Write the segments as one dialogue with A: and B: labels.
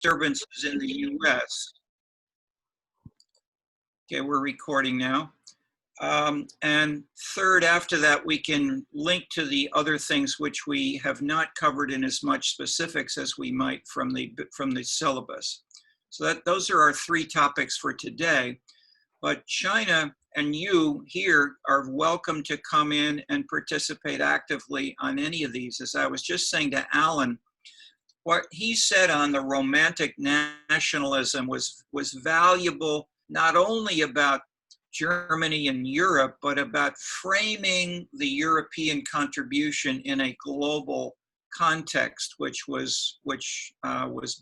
A: disturbances in the U.S. Okay, we're recording now. And third, after that, we can link to the other things which we have not covered in as much specifics as we might from the syllabus. So those are our three topics for today. But China and you here are welcome to come in and participate actively on any of these. As I was just saying to Alan, what he said on the romantic nationalism was valuable, not only about Germany and Europe, but about framing the European contribution in a global context, which was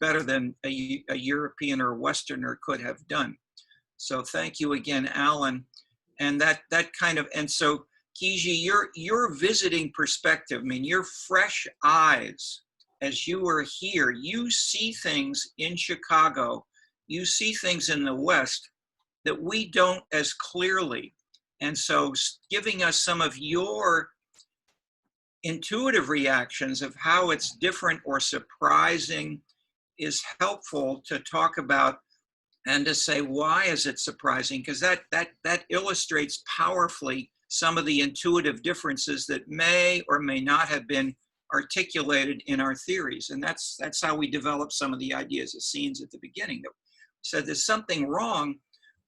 A: better than a European or Westerner could have done. So thank you again, Alan. And that kind of, and so Kiji, your visiting perspective, I mean, your fresh eyes as you are here, you see things in Chicago, you see things in the West that we don't as clearly. And so giving us some of your intuitive reactions of how it's different or surprising is helpful to talk about and to say, why is it surprising? Because that illustrates powerfully some of the intuitive differences that may or may not have been articulated in our theories. And that's how we develop some of the ideas of scenes at the beginning. That said there's something wrong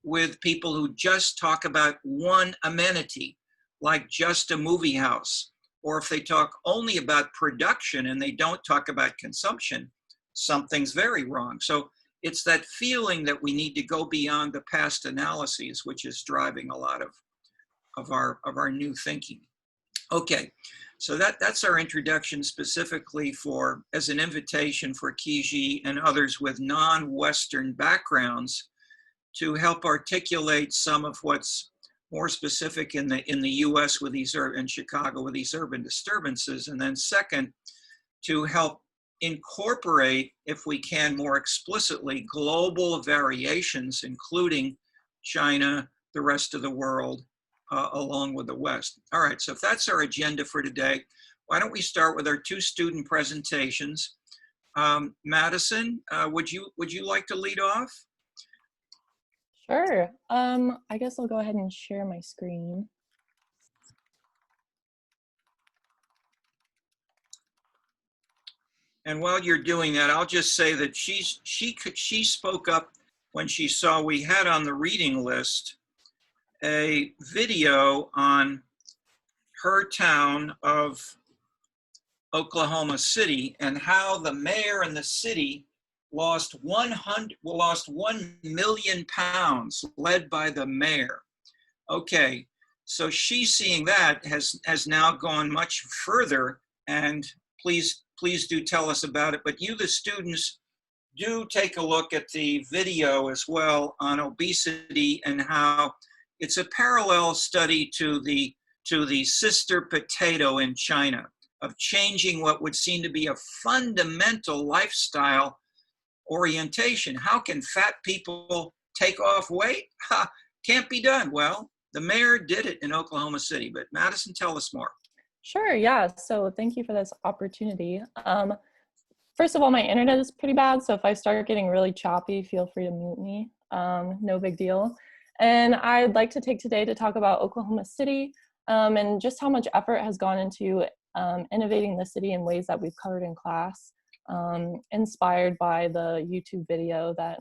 A: with people who just talk about one amenity, like just a movie house, or if they talk only about production and they don't talk about consumption, something's very wrong. So it's that feeling that we need to go beyond the past analyses, which is driving a lot of our new thinking. Okay, so that's our introduction specifically as an invitation for Kiji and others with non-Western backgrounds to help articulate some of what's more specific in the U.S. with these in Chicago with these urban disturbances, and then second, to help incorporate, if we can more explicitly, global variations, including China, the rest of the world, along with the West. All right, so if that's our agenda for today, why don't we start with our two student presentations. Madison, would you like to lead off?
B: Sure. I guess I'll go ahead and share my screen.
A: And while you're doing that, I'll just say that she spoke up when she saw we had on the reading list a video on her town of Oklahoma City and how the mayor and the city lost 1 million pounds, led by the mayor. Okay, so she's seeing that has now gone much further, and please do tell us about it. But you, the students, do take a look at the video as well on obesity and how it's a parallel study to the sister potato in China, of changing what would seem to be a fundamental lifestyle orientation. How can fat people take off weight? Ha, can't be done. Well, the mayor did it in Oklahoma City. But Madison, tell us more.
B: Sure, yeah, so thank you for this opportunity. First of all, my internet is pretty bad, so if I start getting really choppy, feel free to mute me. No big deal. And I'd like to take today to talk about Oklahoma City and just how much effort has gone into innovating the city in ways that we've covered in class, inspired by the YouTube video that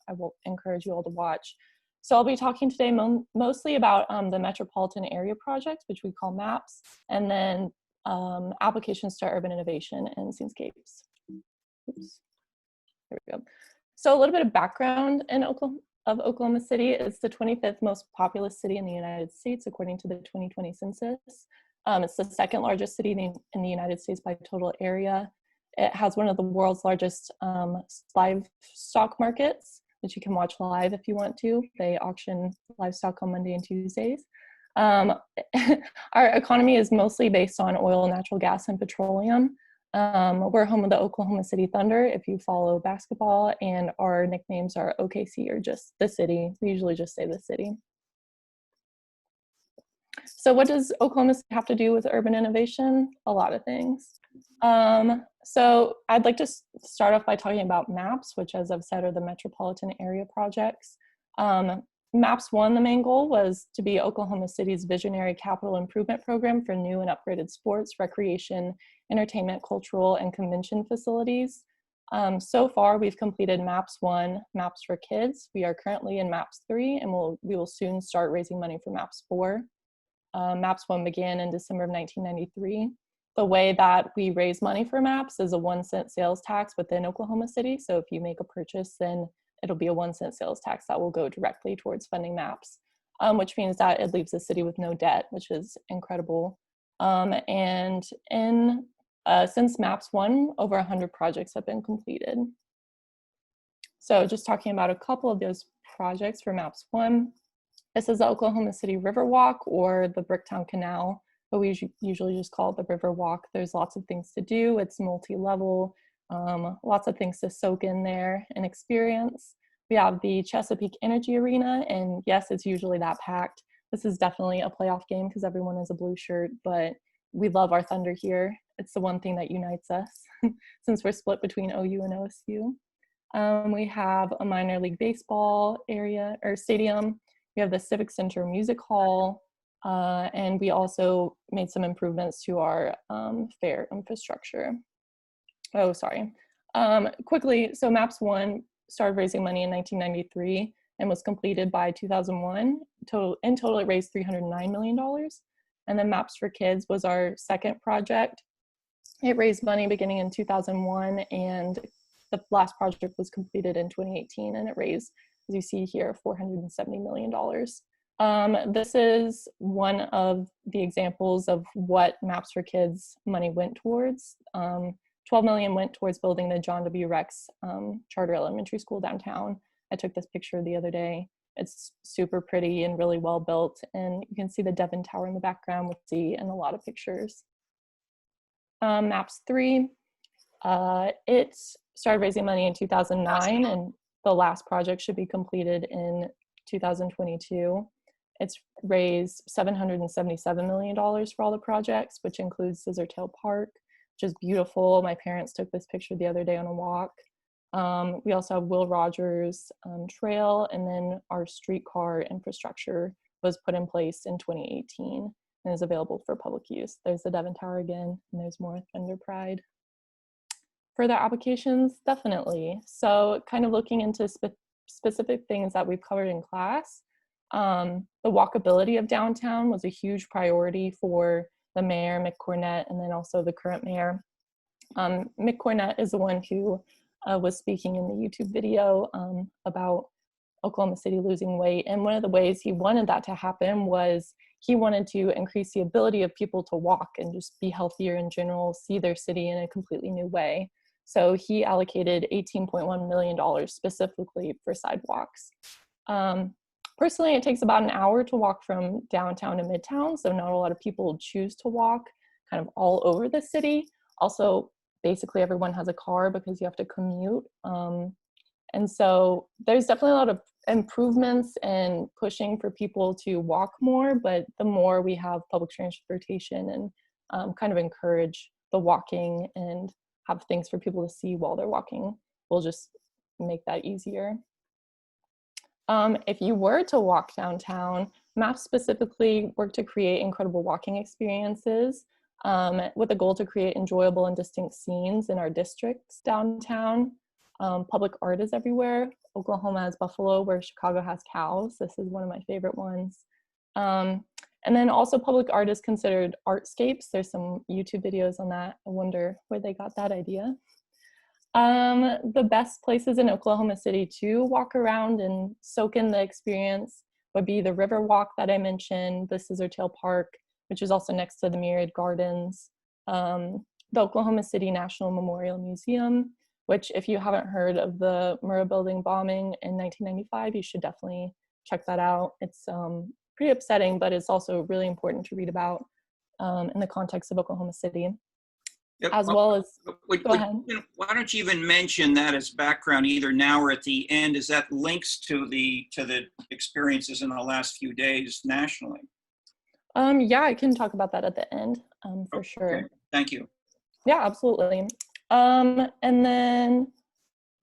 B: I will encourage you all to watch. So I'll be talking today mostly about the Metropolitan Area Project, which we call MAPS, and then applications to urban innovation and scenescapes. Oops. There we go. So a little bit of background of Oklahoma City. It's the 25th most populous city in the United States, according to the 2020 census. It's the second largest city in the United States by total area. It has one of the world's largest livestock markets, which you can watch live if you want to. They auction livestock on Monday and Tuesdays. Our economy is mostly based on oil, natural gas, and petroleum. We're home of the Oklahoma City Thunder if you follow basketball, and our nicknames are OKC or just the city. We usually just say the city. So what does Oklahoma City have to do with urban innovation? A lot of things. So I'd like to start off by talking about MAPS, which, as I've said, are the Metropolitan Area Projects. MAPS 1, the main goal was to be Oklahoma City's visionary capital improvement program for new and upgraded sports, recreation, entertainment, cultural, and convention facilities. So far, we've completed MAPS 1, MAPS for Kids. We are currently in MAPS 3, and we will soon start raising money for MAPS 4. MAPS 1 began in December of 1993. The way that we raise money for MAPS is a 1-cent sales tax within Oklahoma City. So if you make a purchase, then it'll be a 1-cent sales tax that will go directly towards funding MAPS, which means that it leaves the city with no debt, which is incredible. Since MAPS 1, over 100 projects have been completed. So just talking about a couple of those projects for MAPS 1, this is the Oklahoma City Riverwalk, or the Bricktown Canal, but we usually just call it the Riverwalk. There's lots of things to do. It's multi-level, lots of things to soak in there and experience. We have the Chesapeake Energy Arena, and yes, it's usually that packed. This is definitely a playoff game because everyone is a blue shirt, but we love our Thunder here. It's the one thing that unites us since we're split between OU and OSU. We have a minor league baseball area or stadium. We have the Civic Center Music Hall, and we also made some improvements to our fair infrastructure. Oh, sorry. Quickly, so MAPS 1 started raising money in 1993 and was completed by 2001. In total, it raised $309 million. And then MAPS for Kids was our second project. It raised money beginning in 2001, and the last project was completed in 2018, and it raised, as you see here, $470 million. This is one of the examples of what MAPS for Kids money went towards. $12 million went towards building the John W. Rex Charter Elementary School downtown. I took this picture the other day. It's super pretty and really well built, and you can see the Devon Tower in the background, we'll see in a lot of pictures. MAPS 3, it started raising money in 2009, and the last project should be completed in 2022. It's raised $777 million for all the projects, which includes Scissortail Park, which is beautiful. My parents took this picture the other day on a walk. We also have Will Rogers Trail, and then our streetcar infrastructure was put in place in 2018 and is available for public use. There's the Devon Tower again, and there's more Thunder Pride. Further applications, definitely. So kind of looking into specific things that we've covered in class. The walkability of downtown was a huge priority for the mayor, Mick Cornett, and then also the current mayor. Mick Cornett is the one who was speaking in the YouTube video about Oklahoma City losing weight. And one of the ways he wanted that to happen was he wanted to increase the ability of people to walk and just be healthier in general, see their city in a completely new way. So he allocated $18.1 million specifically for sidewalks. Personally, it takes about an hour to walk from downtown to Midtown, so not a lot of people choose to walk kind of all over the city. Also, basically everyone has a car because you have to commute. And so there's definitely a lot of improvements and pushing for people to walk more, but the more we have public transportation and kind of encourage the walking and have things for people to see while they're walking, we'll just make that easier. If you were to walk downtown, MAPS specifically worked to create incredible walking experiences with the goal to create enjoyable and distinct scenes in our districts downtown. Public art is everywhere. Oklahoma has buffalo, where Chicago has cows. This is one of my favorite ones. And then also public art is considered artscapes. There's some YouTube videos on that. I wonder where they got that idea. The best places in Oklahoma City to walk around and soak in the experience would be the Riverwalk that I mentioned, the Scissortail Park, which is also next to the Myriad Gardens, the Oklahoma City National Memorial Museum, which if you haven't heard of the Murrah building bombing in 1995, you should definitely check that out. It's pretty upsetting, but it's also really important to read about in the context of Oklahoma City.
A: Yep.
B: As well as, go ahead.
A: Why don't you even mention that as background either now or at the end, as that links to the experiences in the last few days nationally?
B: Yeah, I can talk about that at the end for sure.
A: Okay. Thank you.
B: Yeah, absolutely. And then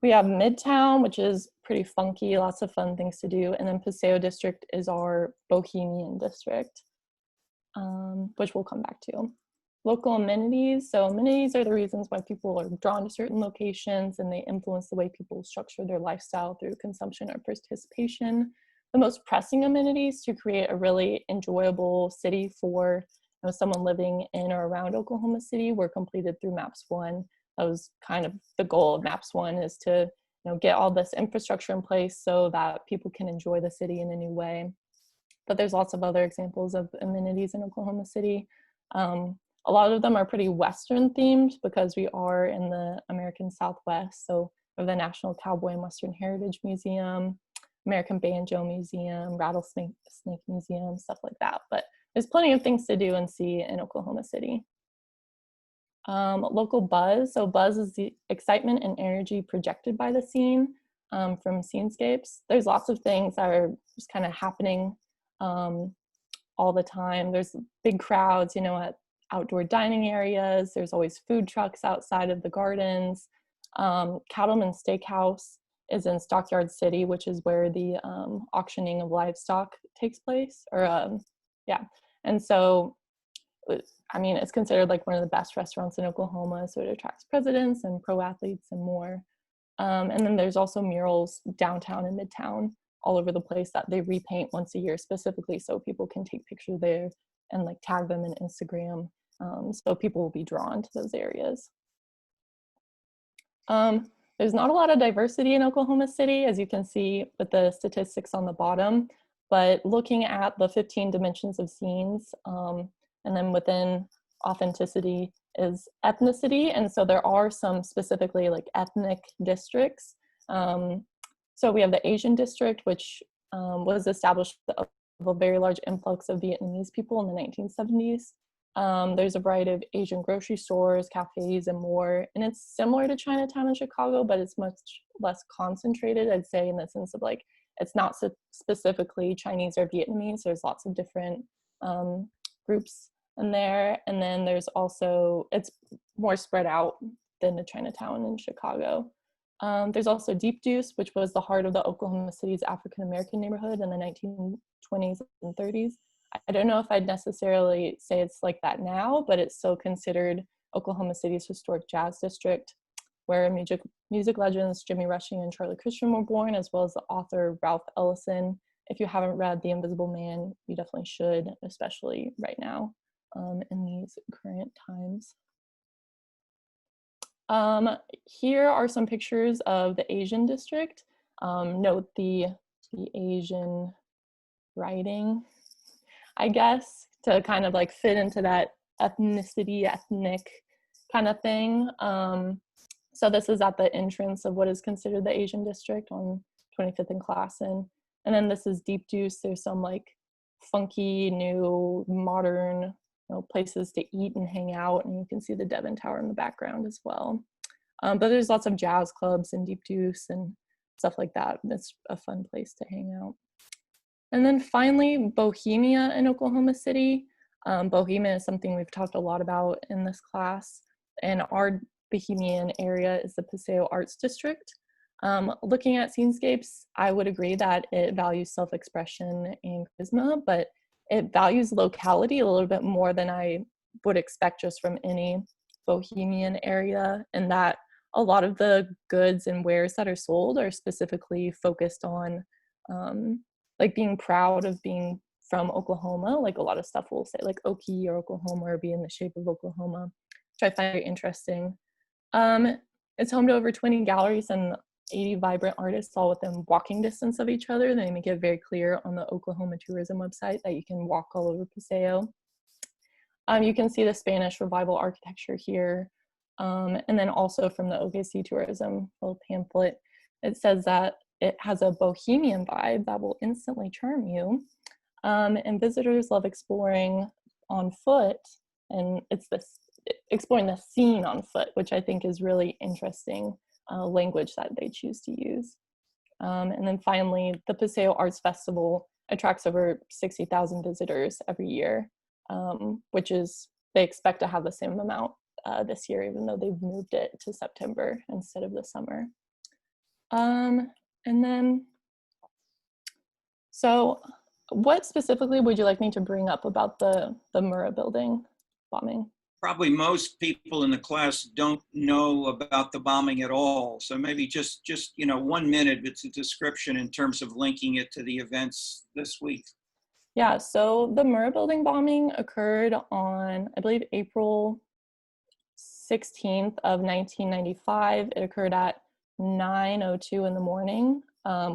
B: we have Midtown, which is pretty funky, lots of fun things to do. And then Paseo District is our Bohemian district, which we'll come back to. Local amenities. So amenities are the reasons why people are drawn to certain locations, and they influence the way people structure their lifestyle through consumption or participation. The most pressing amenities to create a really enjoyable city for someone living in or around Oklahoma City were completed through MAPS 1. That was kind of the goal of MAPS 1, is to get all this infrastructure in place so that people can enjoy the city in a new way. But there's lots of other examples of amenities in Oklahoma City. A lot of them are pretty Western themed because we are in the American Southwest. So we have the National Cowboy and Western Heritage Museum, American Banjo Museum, Rattlesnake Museum, stuff like that. But there's plenty of things to do and see in Oklahoma City. Local buzz. So buzz is the excitement and energy projected by the scene from scenescapes. There's lots of things that are just kind of happening all the time. There's big crowds, at outdoor dining areas. There's always food trucks outside of the gardens. Cattlemen Steakhouse is in Stockyard City, which is where the auctioning of livestock takes place. And so, it's considered like one of the best restaurants in Oklahoma, so it attracts presidents and pro athletes and more. And then there's also murals downtown and midtown all over the place that they repaint once a year specifically so people can take pictures there and like tag them in Instagram. So people will be drawn to those areas. There's not a lot of diversity in Oklahoma City, as you can see with the statistics on the bottom, but looking at the 15 dimensions of scenes, and then within authenticity is ethnicity. And so there are some specifically like ethnic districts. So we have the Asian district, which was established of a very large influx of Vietnamese people in the 1970s. There's a variety of Asian grocery stores, cafes, and more. And it's similar to Chinatown in Chicago, but it's much less concentrated, I'd say, in the sense of like, it's not so specifically Chinese or Vietnamese. There's lots of different groups in there. And then there's also, it's more spread out than the Chinatown in Chicago. There's also Deep Deuce, which was the heart of the Oklahoma City's African-American neighborhood in the 1920s and 30s. I don't know if I'd necessarily say it's like that now, but it's still considered Oklahoma City's historic jazz district, where music legends Jimmy Rushing and Charlie Christian were born, as well as the author Ralph Ellison. If you haven't read The Invisible Man, you definitely should, especially right now in these current times. Here are some pictures of the Asian district. Note the Asian writing, I guess, to kind of like fit into that ethnic kind of thing. So this is at the entrance of what is considered the Asian district on 25th and Classen. And then this is Deep Deuce. There's some like funky, new, modern places to eat and hang out. And you can see the Devon Tower in the background as well. But there's lots of jazz clubs in Deep Deuce and stuff like that. It's a fun place to hang out. And then finally, Bohemia in Oklahoma City. Bohemia is something we've talked a lot about in this class. And our Bohemian area is the Paseo Arts District. Looking at scenescapes, I would agree that it values self-expression and charisma, but it values locality a little bit more than I would expect just from any Bohemian area, and that a lot of the goods and wares that are sold are specifically focused on like being proud of being from Oklahoma. Like a lot of stuff will say like Okie or Oklahoma or be in the shape of Oklahoma, which I find very interesting. It's home to over 20 galleries and 80 vibrant artists, all within walking distance of each other. They make it very clear on the Oklahoma tourism website that you can walk all over Paseo. You can see the Spanish Revival architecture here. And then also from the OKC tourism little pamphlet, it says that it has a bohemian vibe that will instantly charm you. And visitors love exploring on foot, and it's this exploring the scene on foot, which I think is really interesting language that they choose to use. And then finally, the Paseo Arts Festival attracts over 60,000 visitors every year, which is, they expect to have the same amount this year, even though they've moved it to September instead of the summer. And then, so what specifically would you like me to bring up about the Murrah building bombing?
A: Probably most people in the class don't know about the bombing at all. So maybe just 1 minute, it's a description in terms of linking it to the events this week.
B: Yeah, so the Murrah building bombing occurred on, I believe, April 16th of 1995. It occurred at 9:02 in the morning.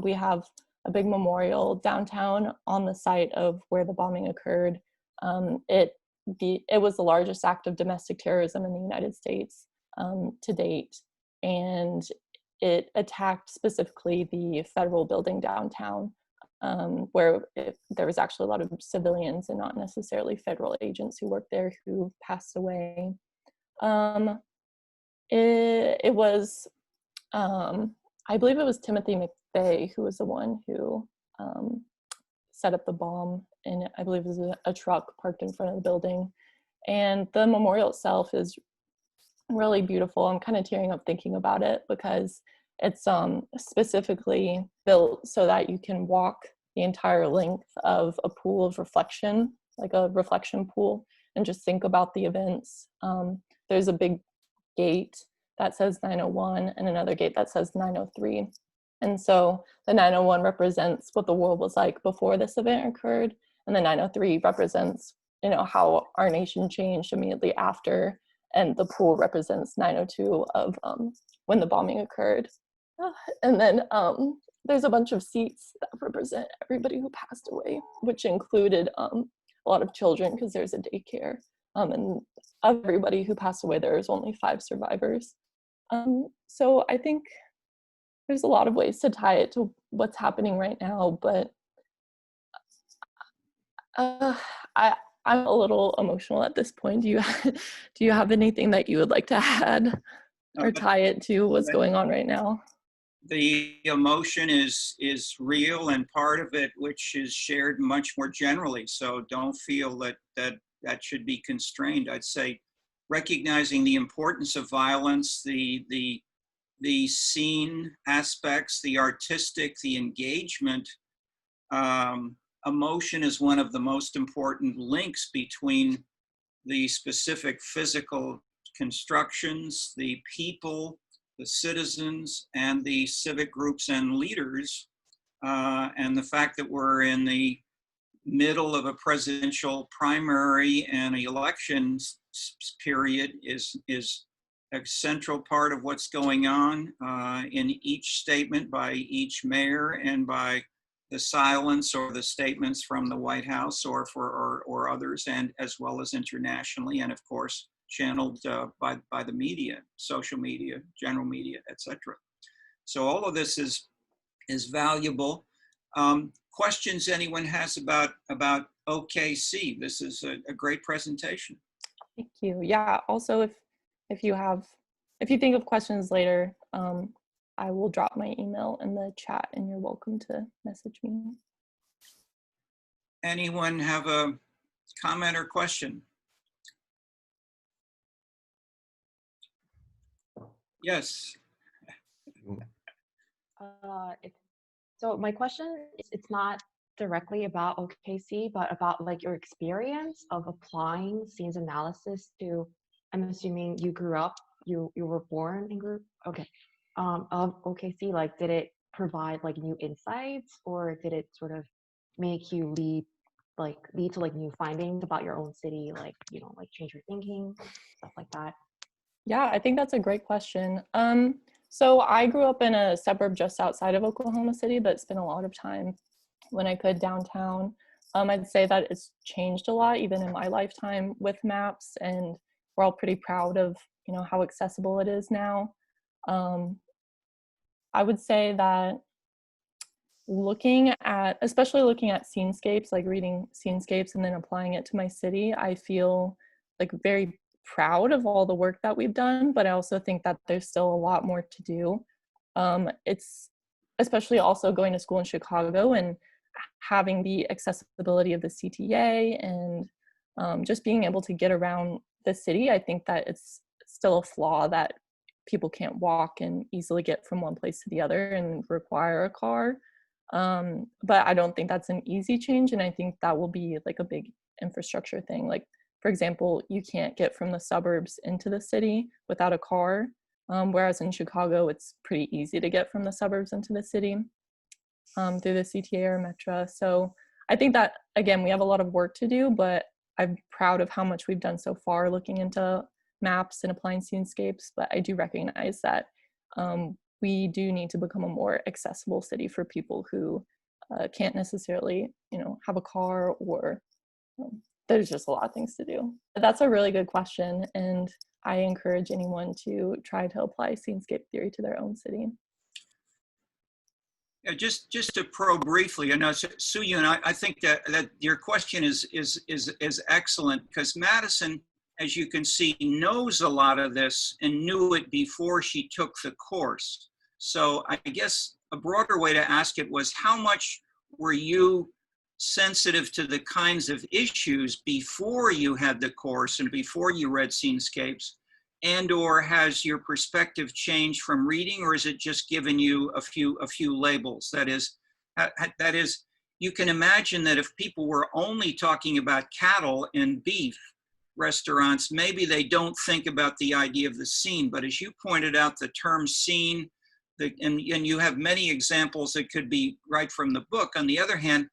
B: We have a big memorial downtown on the site of where the bombing occurred. It was the largest act of domestic terrorism in the United States to date, and it attacked specifically the federal building downtown, where there was actually a lot of civilians and not necessarily federal agents who worked there who passed away. It was, I believe it was Timothy McVeigh who was the one who set up the bomb, and I believe it was a truck parked in front of the building. And the memorial itself is really beautiful. I'm kind of tearing up thinking about it because it's specifically built so that you can walk the entire length of a pool of reflection, like a reflection pool, and just think about the events. There's a big gate that says 901 and another gate that says 903. And so the 901 represents what the world was like before this event occurred, and the 903 represents, how our nation changed immediately after, and the pool represents 902 of when the bombing occurred. And then there's a bunch of seats that represent everybody who passed away, which included a lot of children because there's a daycare. And of everybody who passed away, there was only 5 survivors. So I think there's a lot of ways to tie it to what's happening right now, but I'm a little emotional at this point. Do you have anything that you would like to add or tie it to what's going on right now?
A: The emotion is real, and part of it which is shared much more generally. So don't feel that should be constrained. I'd say recognizing the importance of violence, the scene aspects, the artistic, the engagement. Emotion is one of the most important links between the specific physical constructions, the people, the citizens, and the civic groups and leaders. And the fact that we're in the middle of a presidential primary and elections period is a central part of what's going on in each statement by each mayor, and by the silence or the statements from the White House or others, and as well as internationally, and of course channeled by the media, social media, general media, etc. So all of this is valuable. Questions anyone has about OKC? This is a great presentation.
B: Thank you. Yeah. Also, if you think of questions later, I will drop my email in the chat, and you're welcome to message me.
A: Anyone have a comment or question? Yes.
C: So my question is, it's not directly about OKC, but about like your experience of applying scenes analysis to, I'm assuming you grew up, you were born and grew, okay, of OKC. Like, did it provide like new insights, or did it sort of make you lead to like new findings about your own city, like, like change your thinking, stuff like that?
B: Yeah, I think that's a great question. So I grew up in a suburb just outside of Oklahoma City, but spent a lot of time when I could downtown. I'd say that it's changed a lot, even in my lifetime, with maps, and we're all pretty proud of, how accessible it is now. I would say that especially looking at scenescapes, like reading scenescapes and then applying it to my city, I feel like very proud of all the work that we've done, but I also think that there's still a lot more to do. It's especially also going to school in Chicago and having the accessibility of the CTA and just being able to get around the city. I think that it's still a flaw that people can't walk and easily get from one place to the other and require a car. But I don't think that's an easy change, and I think that will be like a big infrastructure thing. Like, for example, you can't get from the suburbs into the city without a car, whereas in Chicago, it's pretty easy to get from the suburbs into the city through the CTA or Metra. So I think that, again, we have a lot of work to do, but I'm proud of how much we've done so far looking into maps and applying scenescapes. But I do recognize that we do need to become a more accessible city for people who can't necessarily, have a car, or there's just a lot of things to do. But that's a really good question, and I encourage anyone to try to apply scenescape theory to their own city.
A: Yeah, just to probe briefly, and Soo-Yoon, I think that your question is excellent, because Madison, as you can see, knows a lot of this and knew it before she took the course. So I guess a broader way to ask it was, how much were you sensitive to the kinds of issues before you had the course and before you read Scenescapes? And or has your perspective changed from reading, or is it just given you a few labels? That is, you can imagine that if people were only talking about cattle and beef restaurants, maybe they don't think about the idea of the scene. But as you pointed out, the term scene, and you have many examples that could be right from the book. On the other hand,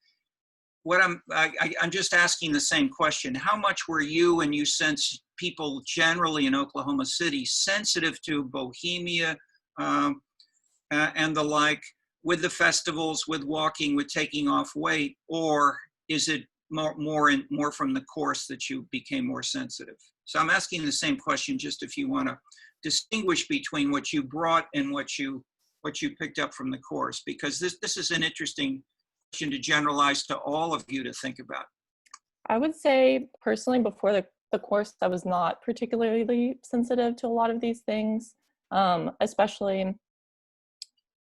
A: what I'm just asking the same question. How much were you, and you sense people generally in Oklahoma City, sensitive to Bohemia and the like, with the festivals, with walking, with taking off weight, or is it more from the course that you became more sensitive? So I'm asking the same question, just if you want to distinguish between what you brought and what you picked up from the course, because this is an interesting question to generalize to all of you to think about.
B: I would say personally, before the course, I was not particularly sensitive to a lot of these things, especially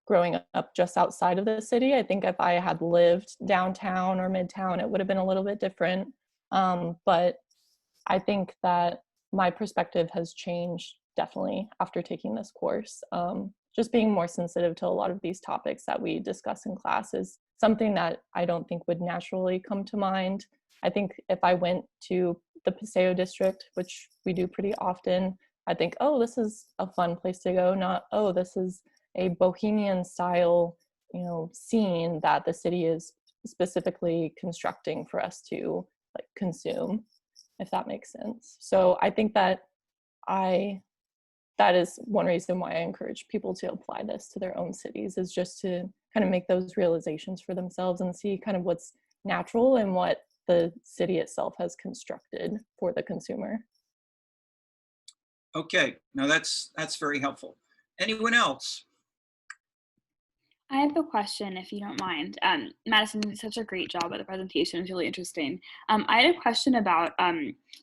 B: growing up just outside of the city. I think if I had lived downtown or midtown, it would have been a little bit different. But I think that my perspective has changed definitely after taking this course. Just being more sensitive to a lot of these topics that we discuss in class is something that I don't think would naturally come to mind. I think if I went to the Paseo District, which we do pretty often, I think, oh, this is a fun place to go, not, oh, this is a Bohemian style, scene that the city is specifically constructing for us to like consume, if that makes sense. So I think that that is one reason why I encourage people to apply this to their own cities, is just to kind of make those realizations for themselves and see kind of what's natural and what the city itself has constructed for the consumer.
A: Okay, now that's very helpful. Anyone else?
D: I have a question, if you don't mind. Madison did such a great job at the presentation. It was really interesting. I had a question about,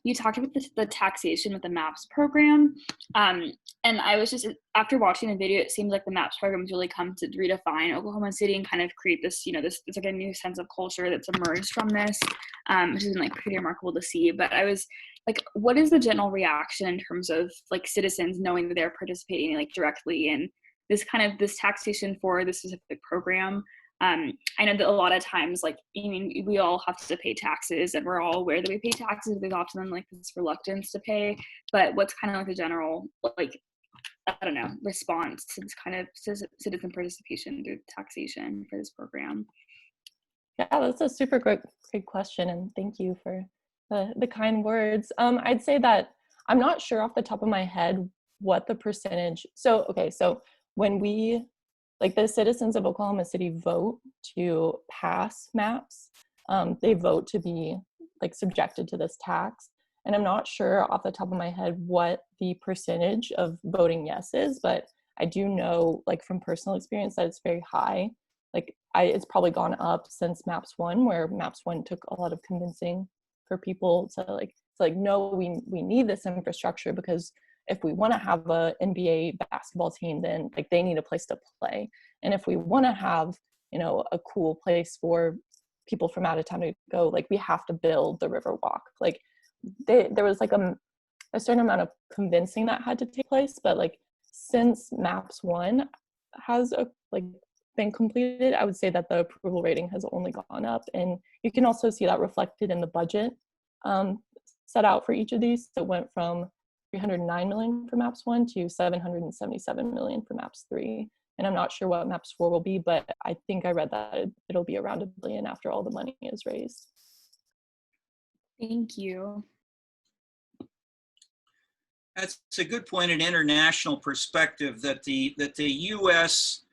D: you talked about the taxation with the MAPS program. And I was just, after watching the video, it seems like the MAPS program has really come to redefine Oklahoma City and kind of create this, this it's like a new sense of culture that's emerged from this, which has been like pretty remarkable to see. But I was like, what is the general reaction in terms of like citizens knowing that they're participating like directly in this taxation for this specific program? I know that a lot of times, like, we all have to pay taxes and we're all aware that we pay taxes. There's often like this reluctance to pay, but what's kind of like the general, like, I don't know, response to this kind of citizen participation through taxation for this program?
B: Yeah, that's a super great question, and thank you for the kind words. I'd say that I'm not sure off the top of my head what the percentage. So when we, like, the citizens of Oklahoma City vote to pass MAPS, they vote to be like subjected to this tax. And I'm not sure off the top of my head what the percentage of voting yes is, but I do know, like, from personal experience, that it's very high. Like, it's probably gone up since MAPS 1, where MAPS 1 took a lot of convincing for people to no, we need this infrastructure, because if we want to have a NBA basketball team, then like they need a place to play. And if we want to have, a cool place for people from out of town to go, like we have to build the Riverwalk. Like there was like a certain amount of convincing that had to take place. But like since Maps 1 has been completed, I would say that the approval rating has only gone up. And you can also see that reflected in the budget set out for each of these. So it went from 309 million for Maps 1 to 777 million for Maps 3. And I'm not sure what Maps 4 will be, but I think I read that it'll be around $1 billion after all the money is raised.
D: Thank you.
A: That's a good point in international perspective, that the U.S.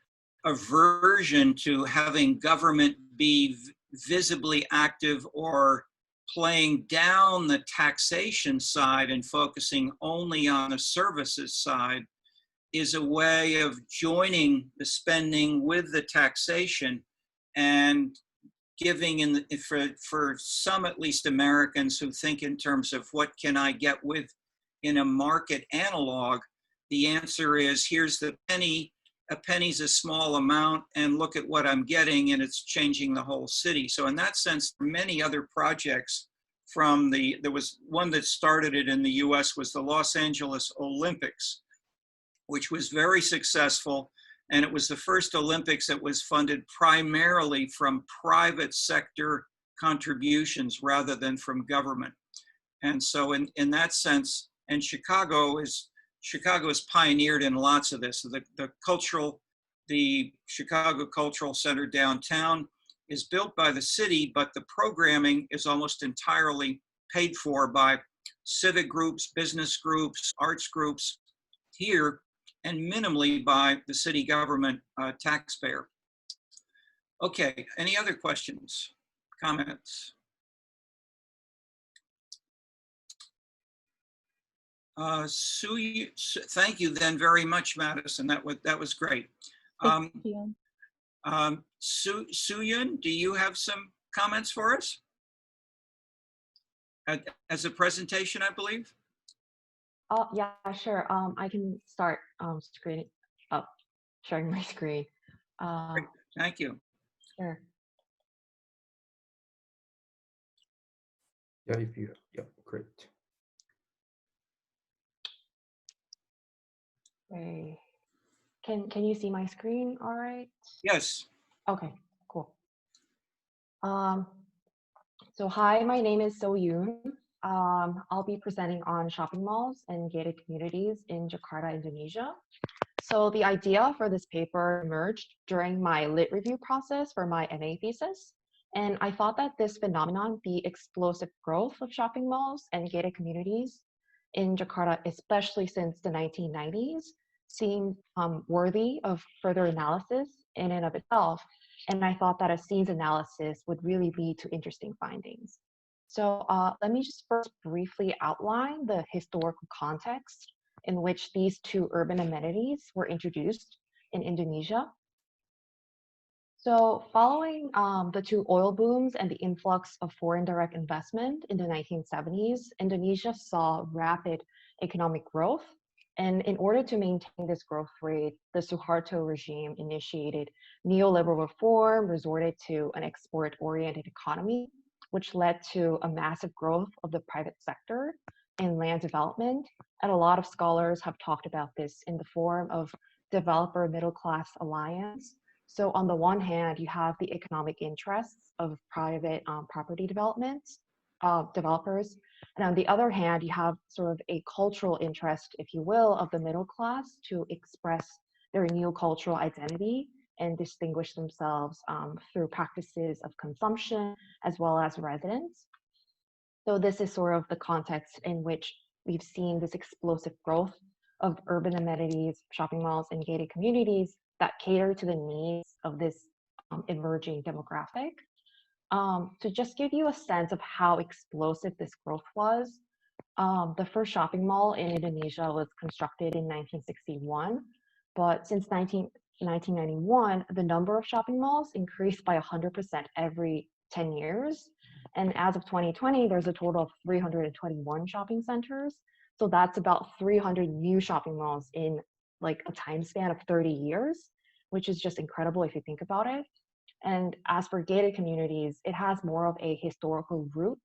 A: aversion to having government be visibly active or playing down the taxation side and focusing only on the services side is a way of joining the spending with the taxation and giving for some, at least Americans who think in terms of what can I get with in a market analog, the answer is here's the penny. A penny's a small amount, and look at what I'm getting, and it's changing the whole city. So in that sense, many other projects there was one that started it in the US was the Los Angeles Olympics, which was very successful. And it was the first Olympics that was funded primarily from private sector contributions rather than from government. And so in that sense, and Chicago is pioneered in lots of this. The Chicago Cultural Center downtown is built by the city, but the programming is almost entirely paid for by civic groups, business groups, arts groups here, and minimally by the city government taxpayer. Okay, any other questions, comments? Thank you then very much, Madison. That was great.
B: Thank you.
A: Suyun, do you have some comments for us? As a presentation, I believe.
C: Oh, yeah, sure. I can start sharing my screen.
A: Great. Thank you.
C: Sure.
E: Yeah, great.
C: Okay. Can you see my screen all right?
A: Yes.
C: Okay, cool. So hi, my name is So Yoon. I'll be presenting on shopping malls and gated communities in Jakarta, Indonesia. So the idea for this paper emerged during my lit review process for my MA thesis. And I thought that this phenomenon, the explosive growth of shopping malls and gated communities in Jakarta, especially since the 1990s, seemed worthy of further analysis in and of itself. And I thought that a scenes analysis would really lead to interesting findings. So let me just first briefly outline the historical context in which these two urban amenities were introduced in Indonesia. So following the two oil booms and the influx of foreign direct investment in the 1970s, Indonesia saw rapid economic growth. And in order to maintain this growth rate, the Suharto regime initiated neoliberal reform, resorted to an export-oriented economy, which led to a massive growth of the private sector in land development. And a lot of scholars have talked about this in the form of developer middle-class alliance. So on the one hand, you have the economic interests of private property developers. And on the other hand, you have sort of a cultural interest, if you will, of the middle class to express their new cultural identity and distinguish themselves through practices of consumption as well as residence. So this is sort of the context in which we've seen this explosive growth of urban amenities, shopping malls, and gated communities that cater to the needs of this emerging demographic. To just give you a sense of how explosive this growth was, the first shopping mall in Indonesia was constructed in 1961, but since 1991, the number of shopping malls increased by 100% every 10 years. And as of 2020, there's a total of 321 shopping centers. So that's about 300 new shopping malls in like a time span of 30 years, which is just incredible if you think about it. And as for gated communities, it has more of a historical root.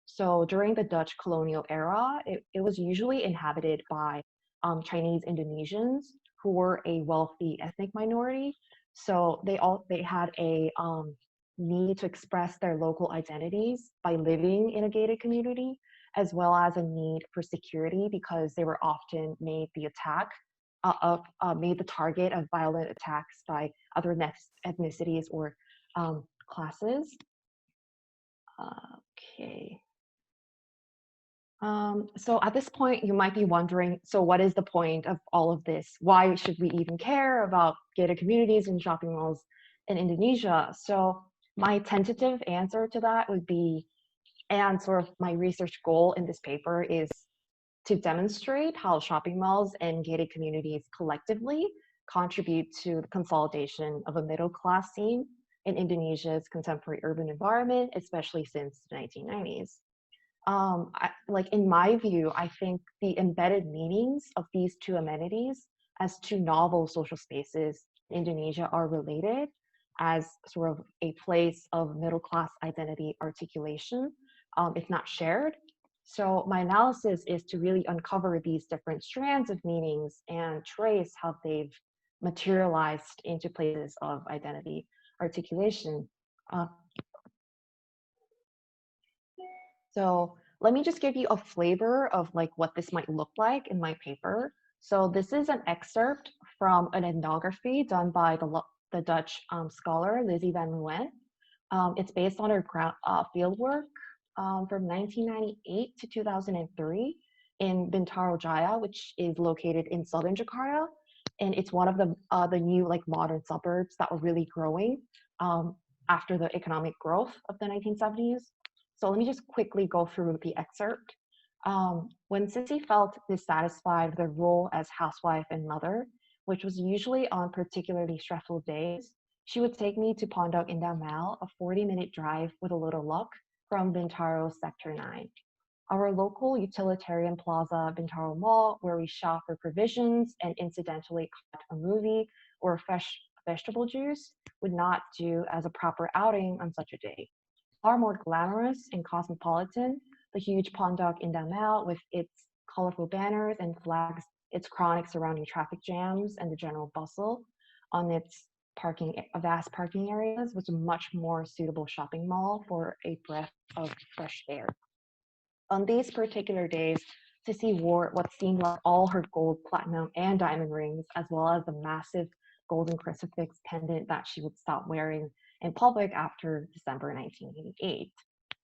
C: So during the Dutch colonial era, it was usually inhabited by Chinese Indonesians who were a wealthy ethnic minority. So they had a need to express their local identities by living in a gated community, as well as a need for security because they were often made the target of violent attacks by other ethnicities or classes. Okay. So at this point, you might be wondering, so what is the point of all of this? Why should we even care about gated communities and shopping malls in Indonesia? So my tentative answer to that would be, and sort of my research goal in this paper is to demonstrate how shopping malls and gated communities collectively contribute to the consolidation of a middle class scene in Indonesia's contemporary urban environment, especially since the 1990s. Like in my view, I think the embedded meanings of these two amenities as two novel social spaces in Indonesia are related as sort of a place of middle class identity articulation, if not shared. So my analysis is to really uncover these different strands of meanings and trace how they've materialized into places of identity articulation. So let me just give you a flavor of like what this might look like in my paper. So this is an excerpt from an ethnography done by the Dutch scholar Lizzie van Leeuwen. It's based on her fieldwork from 1998 to 2003 in Bintaro Jaya, which is located in southern Jakarta. And it's one of the new like modern suburbs that were really growing after the economic growth of the 1970s. So let me just quickly go through the excerpt. When Sissy felt dissatisfied with her role as housewife and mother, which was usually on particularly stressful days, she would take me to Pondok Indah Mall, a 40-minute drive with a little luck from Bintaro Sector 9. Our local utilitarian plaza, Bintaro Mall, where we shop for provisions and incidentally caught a movie or fresh vegetable juice, would not do as a proper outing on such a day. Far more glamorous and cosmopolitan, the huge Pondok Indah Mall with its colorful banners and flags, its chronic surrounding traffic jams and the general bustle on its vast parking areas was a much more suitable shopping mall for a breath of fresh air. On these particular days, Sissy wore what seemed like all her gold, platinum, and diamond rings, as well as the massive golden crucifix pendant that she would stop wearing in public after December 1988.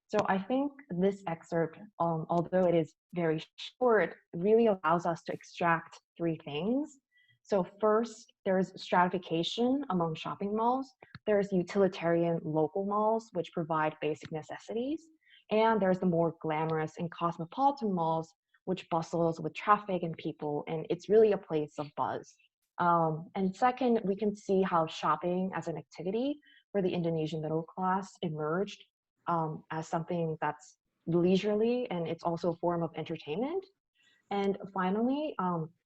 C: So I think this excerpt, although it is very short, really allows us to extract three things. So first, there's stratification among shopping malls. There's utilitarian local malls, which provide basic necessities. And there's the more glamorous and cosmopolitan malls, which bustles with traffic and people, and it's really a place of buzz. And second, we can see how shopping as an activity for the Indonesian middle class emerged as something that's leisurely, and it's also a form of entertainment. And finally,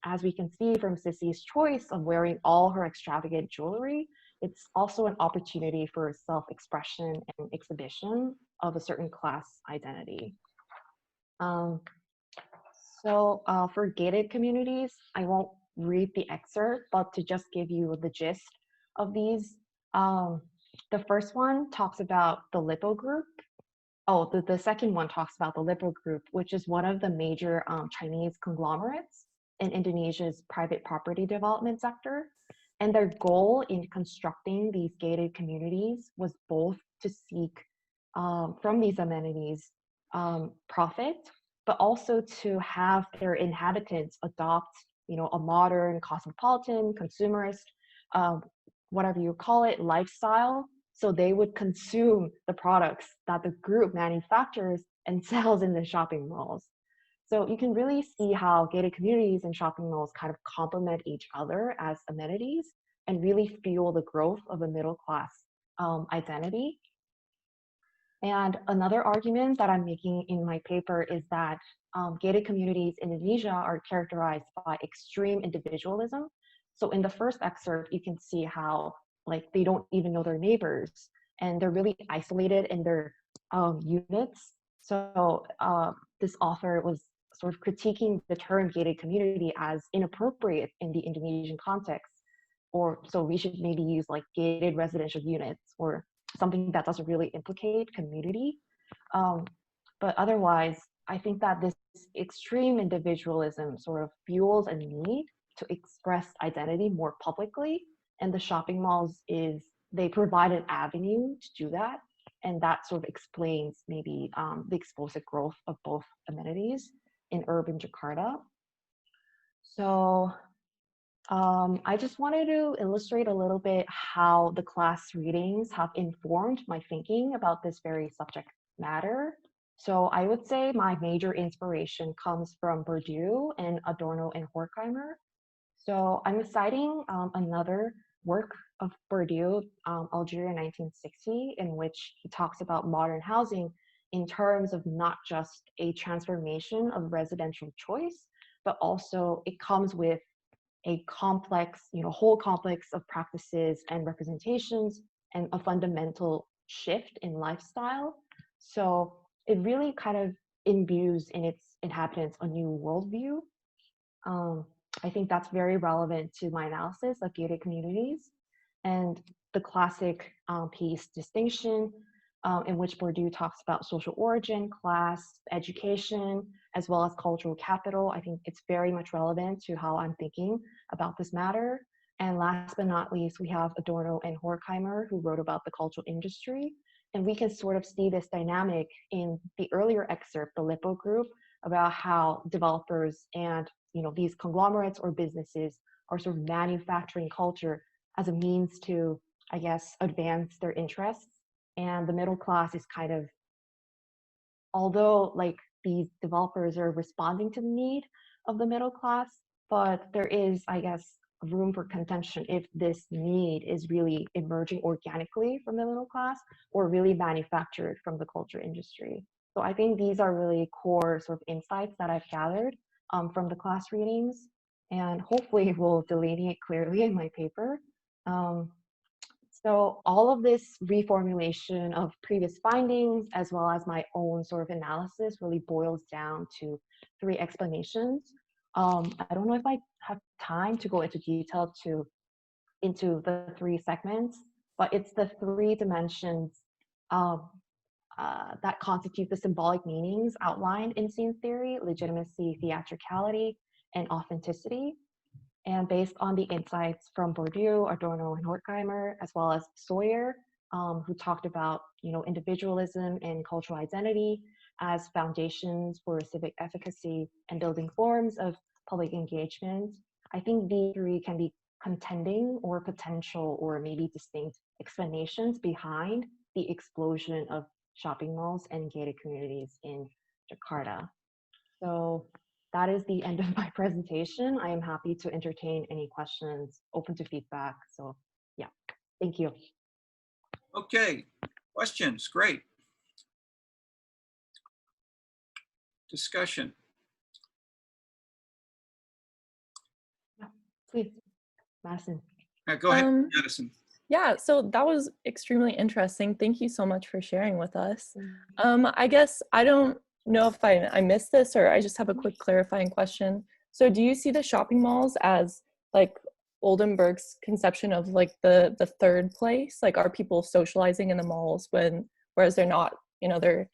C: as we can see from Sissy's choice of wearing all her extravagant jewelry, it's also an opportunity for self-expression and exhibition of a certain class identity. For gated communities, I won't read the excerpt, but to just give you the gist of these, the first one talks about the Lippo Group. Oh, the second one talks about the Lippo Group, which is one of the major Chinese conglomerates in Indonesia's private property development sector. And their goal in constructing these gated communities was both to seek from these amenities profit, but also to have their inhabitants adopt, a modern, cosmopolitan, consumerist, whatever you call it, lifestyle. So they would consume the products that the group manufactures and sells in the shopping malls. So you can really see how gated communities and shopping malls kind of complement each other as amenities and really fuel the growth of a middle class identity. And another argument that I'm making in my paper is that gated communities in Indonesia are characterized by extreme individualism. So in the first excerpt, you can see how they don't even know their neighbors and they're really isolated in their units. So this author was sort of critiquing the term gated community as inappropriate in the Indonesian context, or so we should maybe use like gated residential units or something that doesn't really implicate community. But otherwise, I think that this extreme individualism sort of fuels a need to express identity more publicly, and the shopping malls they provide an avenue to do that, and that sort of explains maybe the explosive growth of both amenities in urban Jakarta. So I just wanted to illustrate a little bit how the class readings have informed my thinking about this very subject matter. So I would say my major inspiration comes from Bourdieu and Adorno and Horkheimer. So I'm citing another work of Bourdieu, Algeria 1960, in which he talks about modern housing in terms of not just a transformation of residential choice, but also it comes with a complex, whole complex of practices and representations and a fundamental shift in lifestyle. So it really kind of imbues in its inhabitants a new worldview. I think that's very relevant to my analysis of gated communities and the classic piece Distinction, in which Bourdieu talks about social origin, class, education, as well as cultural capital. I think it's very much relevant to how I'm thinking about this matter. And last but not least, we have Adorno and Horkheimer, who wrote about the cultural industry. And we can sort of see this dynamic in the earlier excerpt, the Lippo group, about how developers and these conglomerates or businesses are sort of manufacturing culture as a means to, I guess, advance their interests. And the middle class is kind of, although like these developers are responding to the need of the middle class, but there is, I guess, room for contention if this need is really emerging organically from the middle class or really manufactured from the culture industry. So I think these are really core sort of insights that I've gathered from the class readings, and hopefully will delineate clearly in my paper. So all of this reformulation of previous findings, as well as my own sort of analysis, really boils down to 3 explanations. I don't know if I have time to go into detail into the 3 segments, but it's the 3 dimensions that constitute the symbolic meanings outlined in scene theory: legitimacy, theatricality, and authenticity. And based on the insights from Bourdieu, Adorno, and Horkheimer, as well as Sawyer, who talked about individualism and cultural identity as foundations for civic efficacy and building forms of public engagement, I think these 3 can be contending or potential or maybe distinct explanations behind the explosion of shopping malls and gated communities in Jakarta. So that is the end of my presentation. I am happy to entertain any questions, open to feedback. So yeah, thank you.
A: Okay, questions, great. Discussion.
C: Yeah, please, Madison.
A: Go ahead, Madison.
B: Yeah, so that was extremely interesting. Thank you so much for sharing with us. I guess I don't know if I missed this, or I just have a quick clarifying question. So do you see the shopping malls as like Oldenburg's conception of like the third place? Like, are people socializing in the malls whereas they're not, they're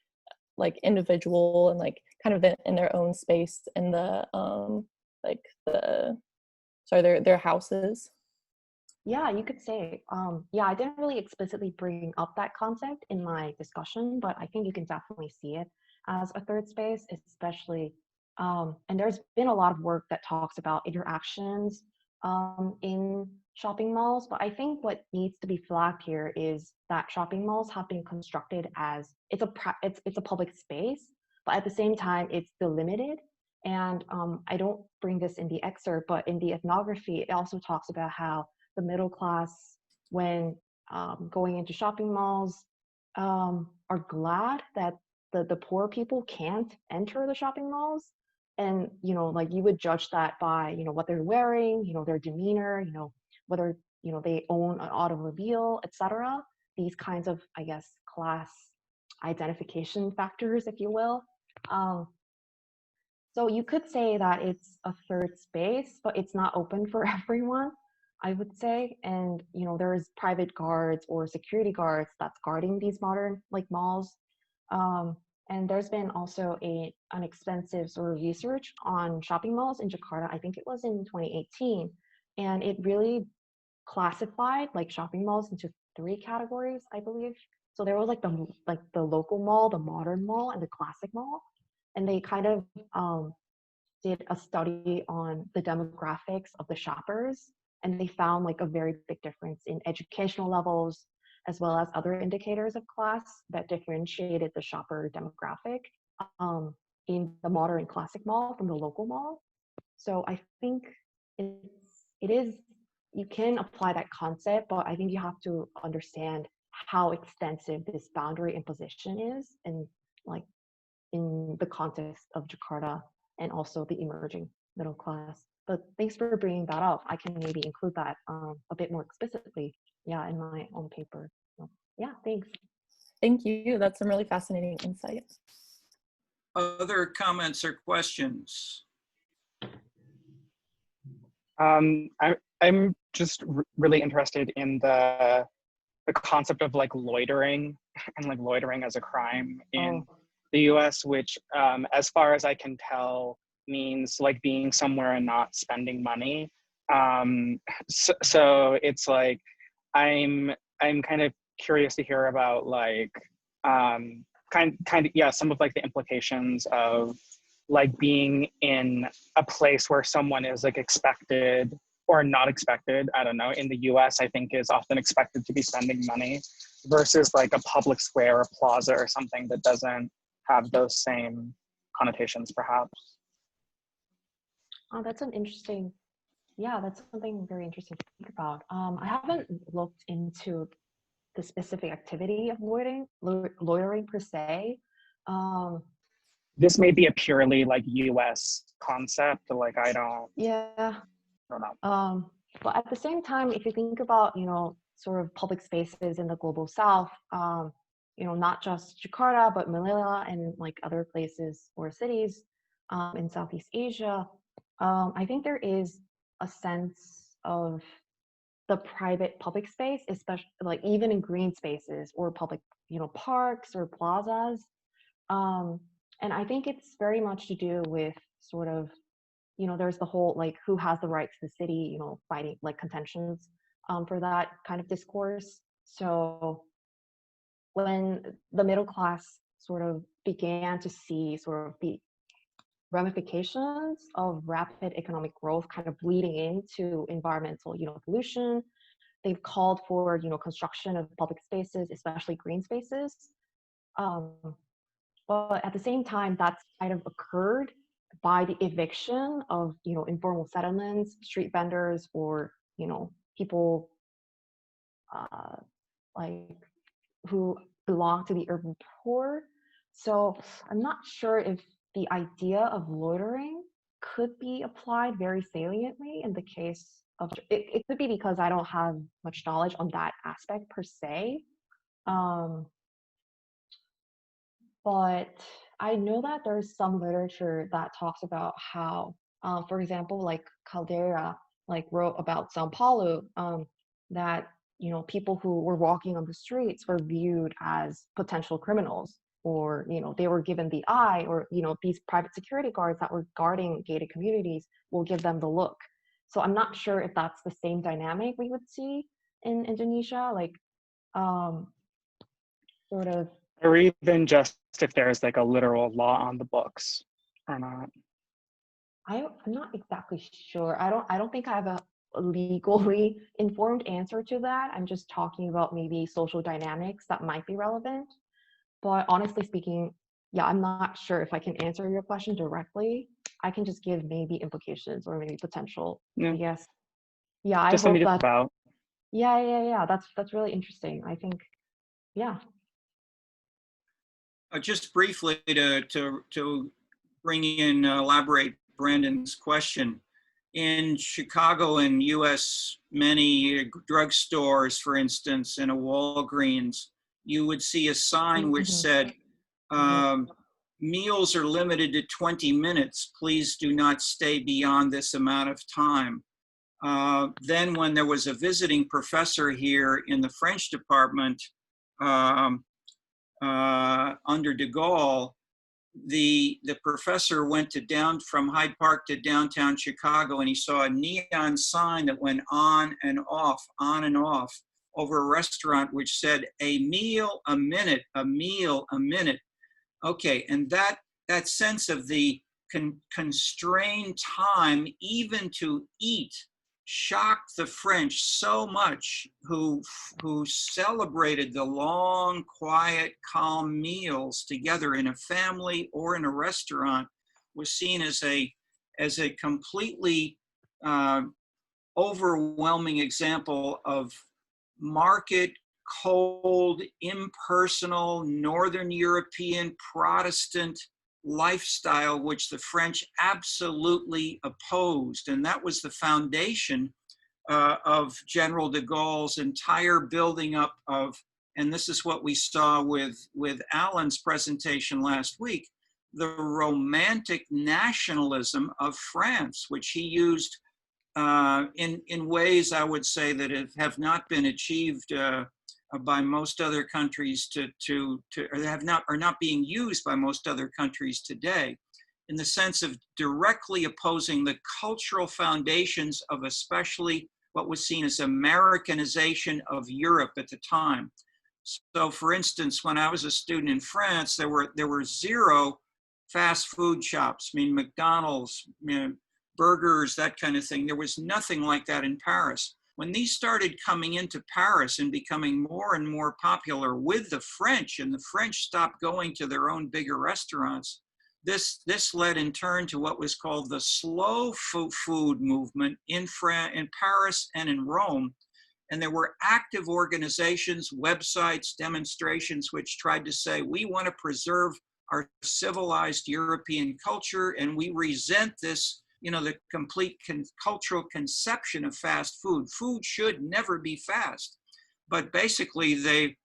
B: like individual and like kind of in their own space in the their houses?
C: Yeah, you could say. Yeah, I didn't really explicitly bring up that concept in my discussion, but I think you can definitely see it as a third space, especially, and there's been a lot of work that talks about interactions in shopping malls, but I think what needs to be flagged here is that shopping malls have been constructed as it's a public space, but at the same time it's delimited. And I don't bring this in the excerpt, but in the ethnography, it also talks about how the middle class, when going into shopping malls, are glad that the poor people can't enter the shopping malls. And, like you would judge that by, what they're wearing, their demeanor, whether, they own an automobile, etc. These kinds of, I guess, class identification factors, if you will. So you could say that it's a third space, but it's not open for everyone, I would say. And there's private guards or security guards that's guarding these modern like malls. And there's been also an extensive sort of research on shopping malls in Jakarta. I think it was in 2018, and it really classified like shopping malls into 3 categories, I believe. So there was like the local mall, the modern mall, and the classic mall. And they kind of did a study on the demographics of the shoppers, and they found like a very big difference in educational levels, as well as other indicators of class that differentiated the shopper demographic in the modern classic mall from the local mall. So I think it is, you can apply that concept, but I think you have to understand how extensive this boundary imposition is, and like in the context of Jakarta and also the emerging middle class. But thanks for bringing that up. I can maybe include that a bit more explicitly, yeah, in my own paper. So, yeah, thanks.
B: Thank you. That's some really fascinating insight.
A: Other comments or questions?
E: I'm just really interested in the concept of like loitering and like loitering as a crime in the US, which as far as I can tell means like being somewhere and not spending money. So it's like I'm kind of curious to hear about like kind of yeah, some of like the implications of like being in a place where someone is like expected or not expected, I don't know, in the US, I think is often expected to be spending money versus like a public square or plaza or something that doesn't have those same connotations perhaps.
C: Oh, that's an interesting, yeah, that's something very interesting to think about. I haven't looked into the specific activity of loitering per se.
E: This may be a purely like US concept, like I don't know.
C: But at the same time, if you think about, sort of public spaces in the global south, not just Jakarta, but Manila and like other places or cities in Southeast Asia, I think there is a sense of the private public space, especially like even in green spaces or public, parks or plazas. And I think it's very much to do with sort of, there's the whole like who has the right to the city, fighting like contentions for that kind of discourse. So when the middle class sort of began to see sort of the ramifications of rapid economic growth kind of bleeding into environmental, pollution, they've called for, construction of public spaces, especially green spaces. But at the same time, that's kind of occurred by the eviction of, informal settlements, street vendors, or, people like who belong to the urban poor. So I'm not sure if the idea of loitering could be applied very saliently in the case of, it could be because I don't have much knowledge on that aspect per se. But I know that there's some literature that talks about how, for example, like Caldera, like wrote about Sao Paulo, that, people who were walking on the streets were viewed as potential criminals, or, they were given the eye, or, these private security guards that were guarding gated communities will give them the look. So I'm not sure if that's the same dynamic we would see in Indonesia, like sort of,
E: or even just if there's like a literal law on the books or not.
C: I'm not exactly sure. I don't think I have a legally informed answer to that. I'm just talking about maybe social dynamics that might be relevant. But honestly speaking, yeah, I'm not sure if I can answer your question directly. I can just give maybe implications or maybe potential, I guess. Yeah, I
E: just
C: hope
E: something to
C: that.
E: think about.
C: Yeah. That's really interesting. I think, yeah.
A: Just briefly to bring in, elaborate Brandon's question. In Chicago and US, many drugstores, for instance, and a Walgreens, you would see a sign which
C: Mhm.
A: said, meals are limited to 20 minutes. Please do not stay beyond this amount of time. Then when there was a visiting professor here in the French department under de Gaulle, the professor went from Hyde Park to downtown Chicago, and he saw a neon sign that went on and off over a restaurant which said, a meal a minute, a meal a minute. Okay, and that sense of the constrained time even to eat shocked the French so much, who celebrated the long, quiet, calm meals together in a family or in a restaurant, was seen as a completely overwhelming example of market, cold, impersonal, Northern European Protestant lifestyle, which the French absolutely opposed. And that was the foundation of General de Gaulle's entire building up of, and this is what we saw with Alan's presentation last week, the romantic nationalism of France, which he used in ways, I would say, that have not been achieved by most other countries or are not being used by most other countries today, in the sense of directly opposing the cultural foundations of especially what was seen as Americanization of Europe at the time. So, for instance, when I was a student in France, there were zero fast food shops. I mean, McDonald's, burgers, that kind of thing. There was nothing like that in Paris. When these started coming into Paris and becoming more and more popular with the French, and the French stopped going to their own bigger restaurants, this led in turn to what was called the slow food movement in Paris and in Rome. And there were active organizations, websites, demonstrations, which tried to say, we want to preserve our civilized European culture, and we resent this, the complete cultural conception of fast food. Food should never be fast. But basically, they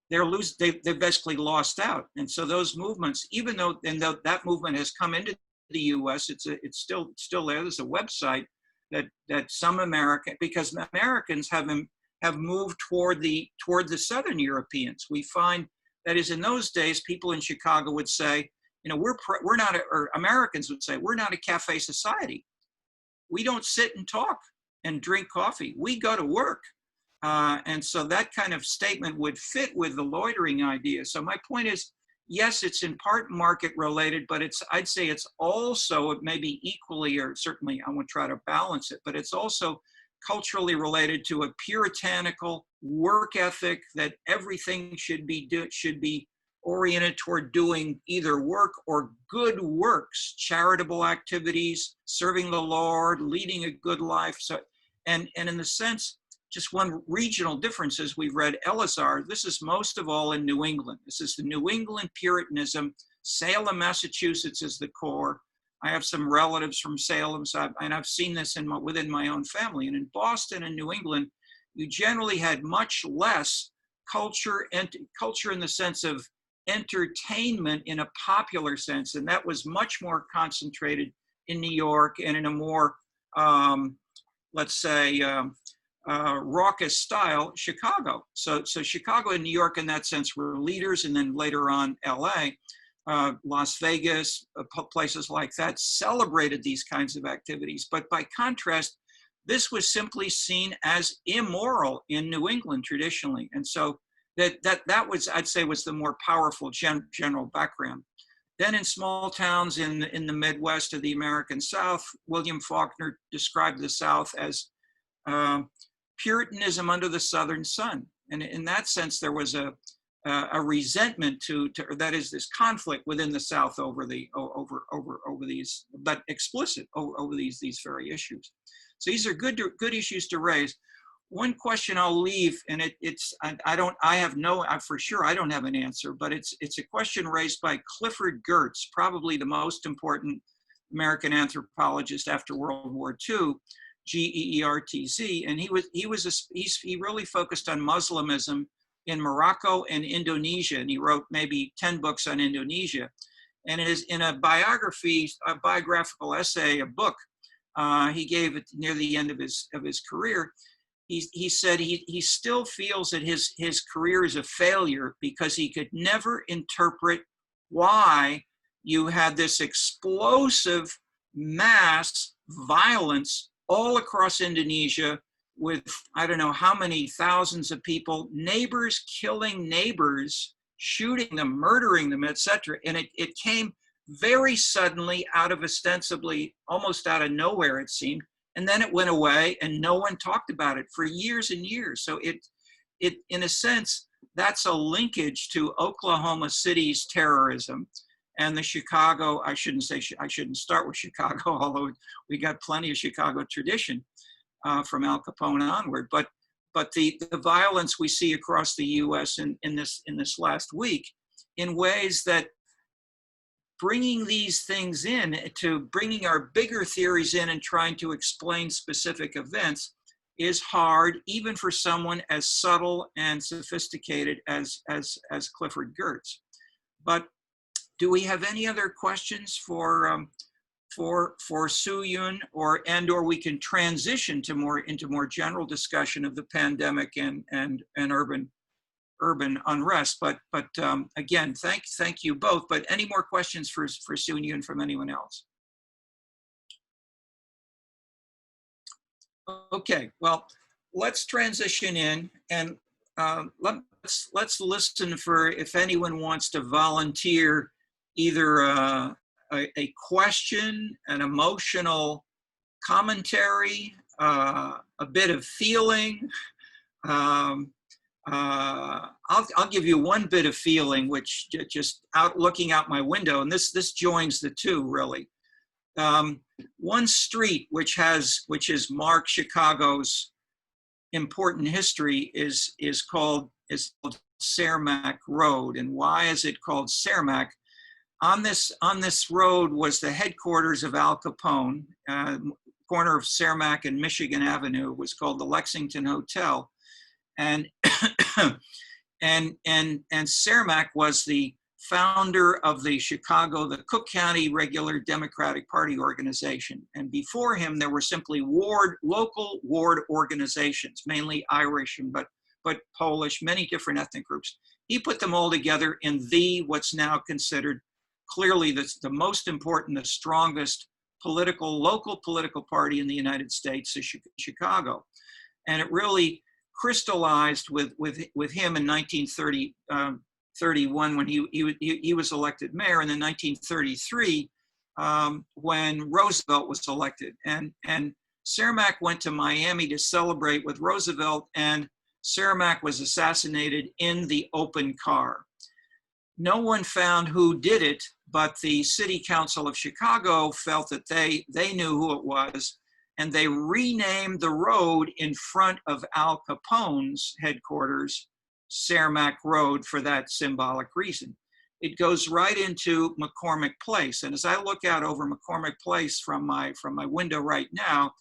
A: basically lost out. And so those movements, even though that movement has come into the US, it's still there. There's a website that some because Americans have moved toward the Southern Europeans. We find that is, in those days, people in Chicago would say, we're not, or Americans would say, we're not a cafe society. We don't sit and talk and drink coffee. We go to work. And so that kind of statement would fit with the loitering idea. So my point is, yes, it's in part market related, but I'd say it's also, it may be equally, or certainly I won't try to balance it, but it's also culturally related to a puritanical work ethic that everything should be oriented toward doing either work or good works, charitable activities, serving the Lord, leading a good life. So, and in the sense, just one regional difference is we've read Elazar. This is most of all in New England. This is the New England Puritanism. Salem, Massachusetts is the core. I have some relatives from Salem, and I've seen this within my own family. And in Boston and New England, you generally had much less culture in the sense of entertainment in a popular sense, and that was much more concentrated in New York and in a more, let's say, raucous style, Chicago. So Chicago and New York in that sense were leaders, and then later on LA, Las Vegas, places like that celebrated these kinds of activities. But by contrast, this was simply seen as immoral in New England traditionally. And so that was, I'd say, was the more powerful general background. Then in small towns in the Midwest of the American South, William Faulkner described the South as Puritanism under the Southern sun. And in that sense, there was a resentment or that is, this conflict within the South over these, but explicit over these very issues. So these are good issues to raise. One question I'll leave, and I don't have an answer, but it's a question raised by Clifford Geertz, probably the most important American anthropologist after World War II, Geertz, and he really focused on Muslimism in Morocco and Indonesia, and he wrote maybe 10 books on Indonesia. And it is in a biography, a biographical essay, a book he gave it near the end of his career. He said he still feels that his career is a failure because he could never interpret why you had this explosive mass violence all across Indonesia with I don't know how many thousands of people, neighbors killing neighbors, shooting them, murdering them, etc. And it came very suddenly out of ostensibly almost out of nowhere, it seemed. And then it went away and no one talked about it for years and years. So it in a sense, that's a linkage to Oklahoma City's terrorism and the Chicago, I shouldn't start with Chicago, although we got plenty of Chicago tradition from Al Capone onward. But the violence we see across the US in this last week in ways that bringing these things in to bringing our bigger theories in and trying to explain specific events is hard, even for someone as subtle and sophisticated as Clifford Geertz. But do we have any other questions for Soo-Yoon, or we can transition to into more general discussion of the pandemic and urban unrest. But again, thank you both. But any more questions for Soo-Yoon from anyone else? Okay, well, let's transition in and let's listen for if anyone wants to volunteer either a question, an emotional commentary, a bit of feeling. I'll give you one bit of feeling, which just looking out my window, and this joins the two really. One street which has marked Chicago's important history is called Cermak Road. And why is it called Cermak? On this road was the headquarters of Al Capone. Corner of Cermak and Michigan Avenue was called the Lexington Hotel, and Cermak was the founder of the Cook County Regular Democratic Party organization. And before him, there were simply local ward organizations, mainly Irish but Polish, many different ethnic groups. He put them all together in what's now considered clearly the most important, the strongest local political party in the United States, is Chicago. And it really crystallized with him in 1931 when he was elected mayor, and in 1933 when Roosevelt was elected. And Cermak went to Miami to celebrate with Roosevelt, and Cermak was assassinated in the open car. No one found who did it, but the City Council of Chicago felt that they knew who it was, and they renamed the road in front of Al Capone's headquarters Cermak Road for that symbolic reason. It goes right into McCormick Place, and as I look out over McCormick Place from my window right now,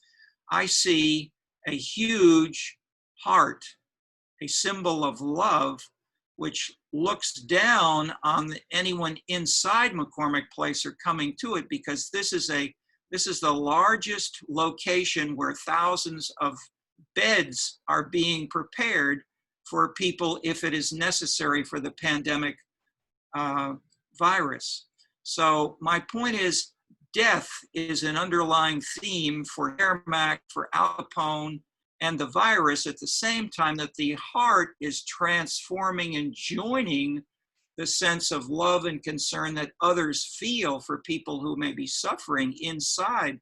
A: I see a huge heart, a symbol of love, which looks down on anyone inside McCormick Place or coming to it, because this is the largest location where thousands of beds are being prepared for people if it is necessary for the pandemic virus. So my point is, death is an underlying theme for Cermak, for Al Capone, and the virus, at the same time that the heart is transforming and joining the sense of love and concern that others feel for people who may be suffering inside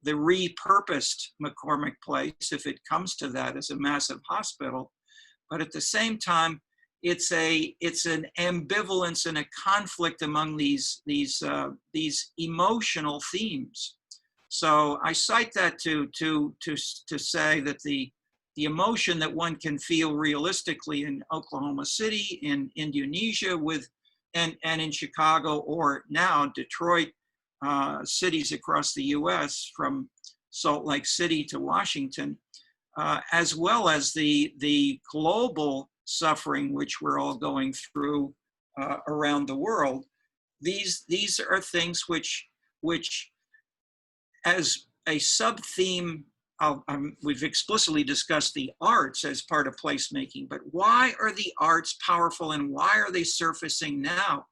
A: the repurposed McCormick Place, if it comes to that, as a massive hospital. But at the same time, it's an ambivalence and a conflict among these emotional themes. So I cite that to say that the emotion that one can feel realistically in Oklahoma City, in Indonesia, and in Chicago, or now Detroit, cities across the U.S. from Salt Lake City to Washington, as well as the global suffering, which we're all going through around the world. These are things which as a sub-theme, we've explicitly discussed the arts as part of placemaking, but why are the arts powerful and why are they surfacing now?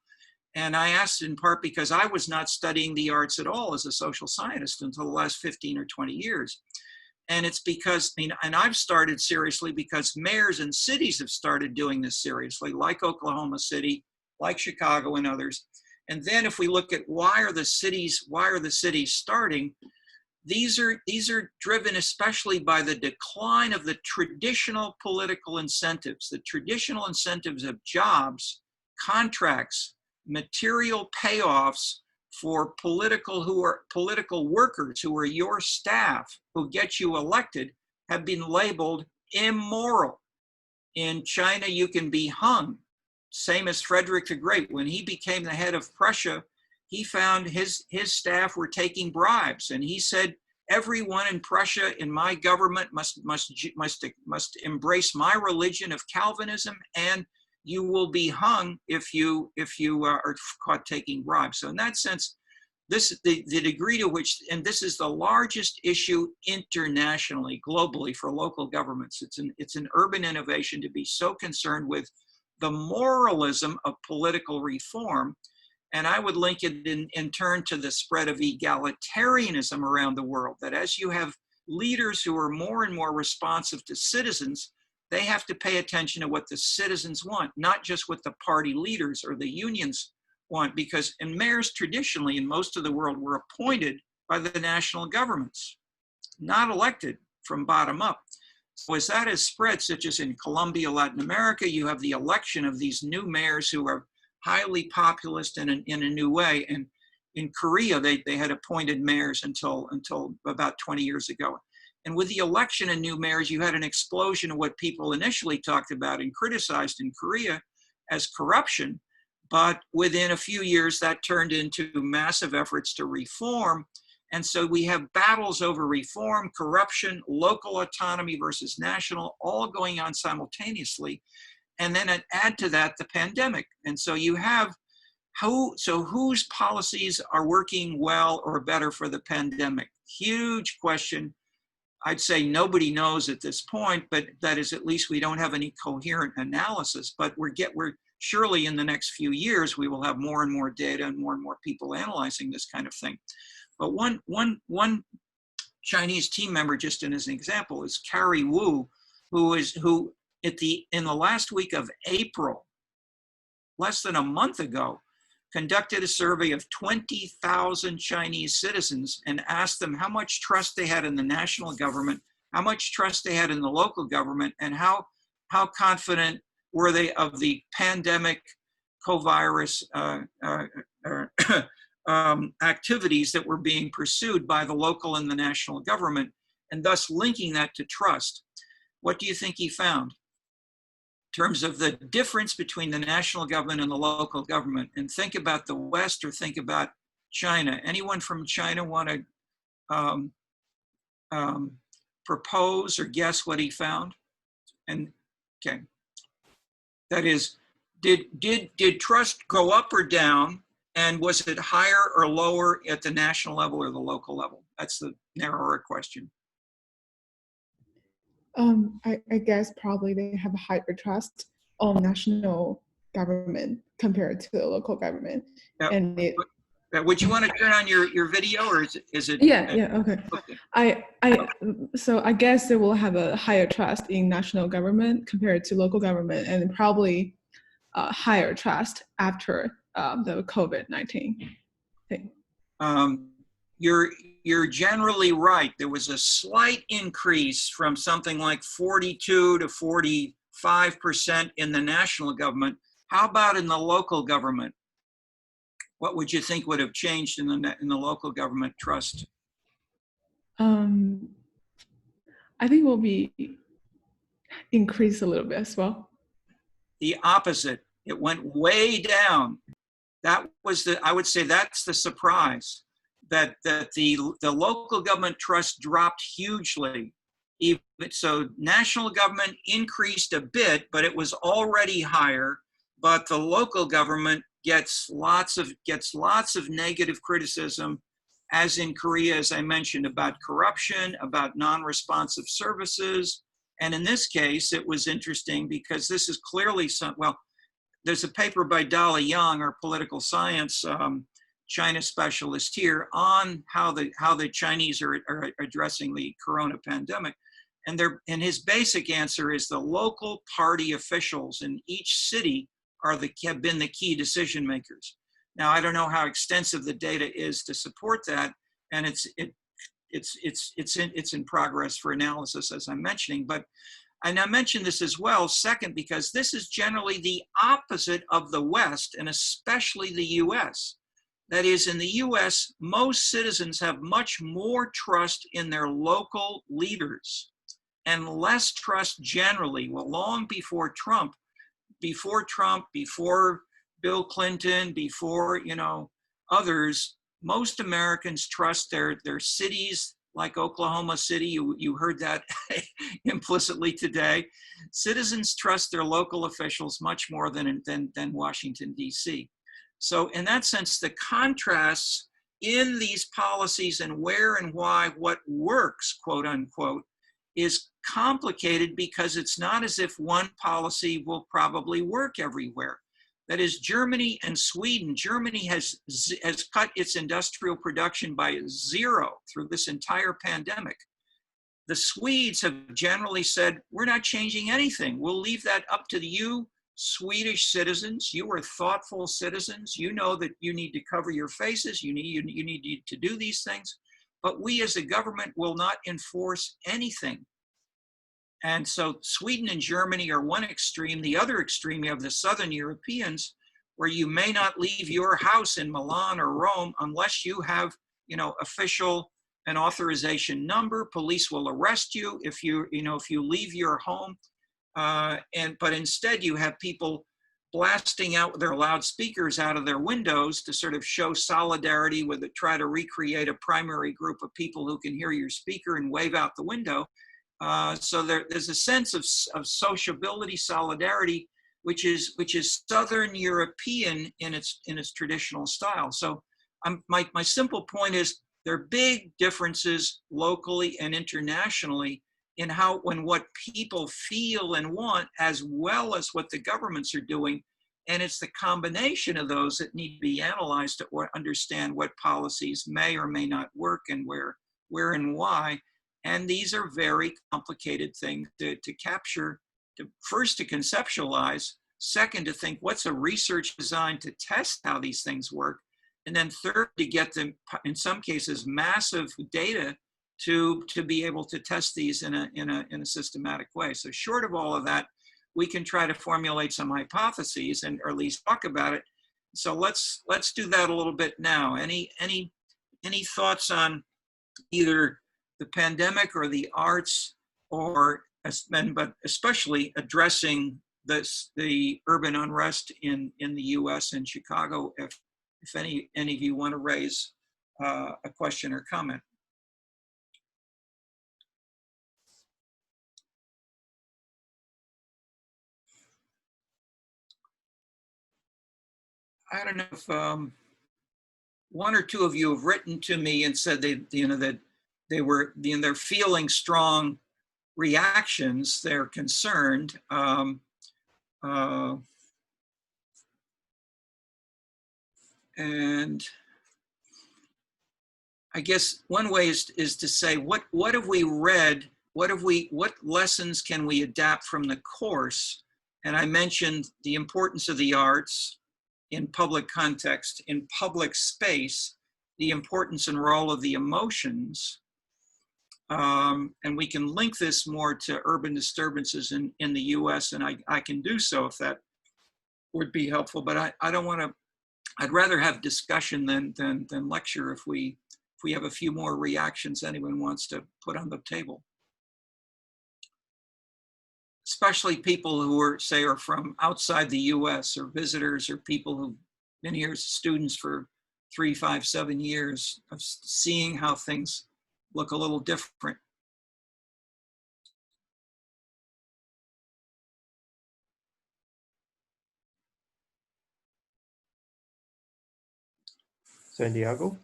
A: And I asked in part because I was not studying the arts at all as a social scientist until the last 15 or 20 years. And it's because, and I've started seriously because mayors and cities have started doing this seriously, like Oklahoma City, like Chicago and others. And then if we look at why are the cities starting, these are driven especially by the decline of the traditional political incentives, the traditional incentives of jobs, contracts, material payoffs for political workers who are your staff, who get you elected, have been labeled immoral. In China, you can be hung. Same as Frederick the Great. When he became the head of Prussia, he found his staff were taking bribes, and he said, everyone in Prussia in my government must embrace my religion of Calvinism, and you will be hung if you are caught taking bribes. So in that sense, the degree to which, and this is the largest issue internationally, globally for local governments. It's an urban innovation to be so concerned with the moralism of political reform. And I would link it in turn to the spread of egalitarianism around the world, that as you have leaders who are more and more responsive to citizens, they have to pay attention to what the citizens want, not just what the party leaders or the unions want, because mayors traditionally in most of the world were appointed by the national governments, not elected from bottom up. So as that has spread, such as in Colombia, Latin America, you have the election of these new mayors who are highly populist in a new way. And in Korea, they had appointed mayors until about 20 years ago. And with the election of new mayors, you had an explosion of what people initially talked about and criticized in Korea as corruption. But within a few years, that turned into massive efforts to reform. And so we have battles over reform, corruption, local autonomy versus national, all going on simultaneously. And then add to that the pandemic. And so you have whose policies are working well or better for the pandemic? Huge question. I'd say nobody knows at this point, but that is, at least we don't have any coherent analysis. But we're surely in the next few years, we will have more and more data and more people analyzing this kind of thing. But one Chinese team member, just as an example, is Carrie Wu, who in the last week of April, less than a month ago, conducted a survey of 20,000 Chinese citizens and asked them how much trust they had in the national government, how much trust they had in the local government, and how confident were they of the pandemic co-virus activities that were being pursued by the local and the national government, and thus linking that to trust. What do you think he found in terms of the difference between the national government and the local government? And think about the West or think about China. Anyone from China want to propose or guess what he found? And okay, that is, did trust go up or down? And was it higher or lower at the national level or the local level? That's the narrower question.
F: I guess probably they have a higher trust on national government compared to the local government.
A: Yep.
F: And
A: would you want to turn on your video, or is it?
F: Yeah, okay. So I guess they will have a higher trust in national government compared to local government, and probably higher trust after the COVID-19 thing.
A: You're generally right. There was a slight increase from something like 42 to 45% in the national government. How about in the local government? What would you think would have changed in the local government trust?
F: I think it will be increased a little bit as well.
A: The opposite. It went way down. That was I would say that's the surprise, that the local government trust dropped hugely. Even so, national government increased a bit, but it was already higher. But the local government gets lots of negative criticism, as in Korea, as I mentioned, about corruption, about non-responsive services. And in this case, it was interesting because this is clearly there's a paper by Dali Yang, our political science China specialist here, on how the Chinese are addressing the corona pandemic. And his basic answer is the local party officials in each city have been the key decision makers. Now, I don't know how extensive the data is to support that, and it's in progress for analysis, as I'm mentioning. But I now mention this as well, second, because this is generally the opposite of the West, and especially the US. That is, in the US, most citizens have much more trust in their local leaders and less trust generally. Well, long before Trump, before Bill Clinton, before others, most Americans trust their cities, like Oklahoma City. You heard that implicitly today. Citizens trust their local officials much more than Washington, D.C. So in that sense, the contrasts in these policies and where and why what works, quote unquote, is complicated because it's not as if one policy will probably work everywhere. That is, Germany and Sweden. Germany has cut its industrial production by 0 through this entire pandemic. The Swedes have generally said, we're not changing anything. We'll leave that up to you, Swedish citizens. You are thoughtful citizens. You know that you need to cover your faces. You need to do these things. But we as a government will not enforce anything. And so Sweden and Germany are one extreme. The other extreme, you have the Southern Europeans, where you may not leave your house in Milan or Rome unless you have, official and authorization number. Police will arrest you if you leave your home. But instead you have people blasting out their loudspeakers out of their windows to sort of show solidarity with it, try to recreate a primary group of people who can hear your speaker and wave out the window. So there's a sense of sociability, solidarity, which is Southern European in its traditional style. So my simple point is there are big differences locally and internationally in what people feel and want, as well as what the governments are doing. And it's the combination of those that need to be analyzed to understand what policies may or may not work and where and why. And these are very complicated things to capture, first to conceptualize, second to think what's a research designed to test how these things work, and then third to get them, in some cases, massive data to be able to test these in a systematic way. So short of all of that, we can try to formulate some hypotheses or at least talk about it. So let's do that a little bit now. Any thoughts on either the pandemic or the arts, but especially addressing the urban unrest in the U.S. and Chicago? If any of you want to raise a question or comment. I don't know if one or two of you have written to me and said that they're feeling strong reactions. They're concerned. And I guess one way is to say, what have we read? What lessons can we adapt from the course? And I mentioned the importance of the arts in public context, in public space, the importance and role of the emotions. And we can link this more to urban disturbances in the US, and I can do so if that would be helpful, but I don't want to, I'd rather have discussion than lecture if we have a few more reactions anyone wants to put on the table. Especially people who are from outside the US, or visitors, or people who've been here as students for 3, 5, 7 years, of seeing how things look a little different.
G: Santiago?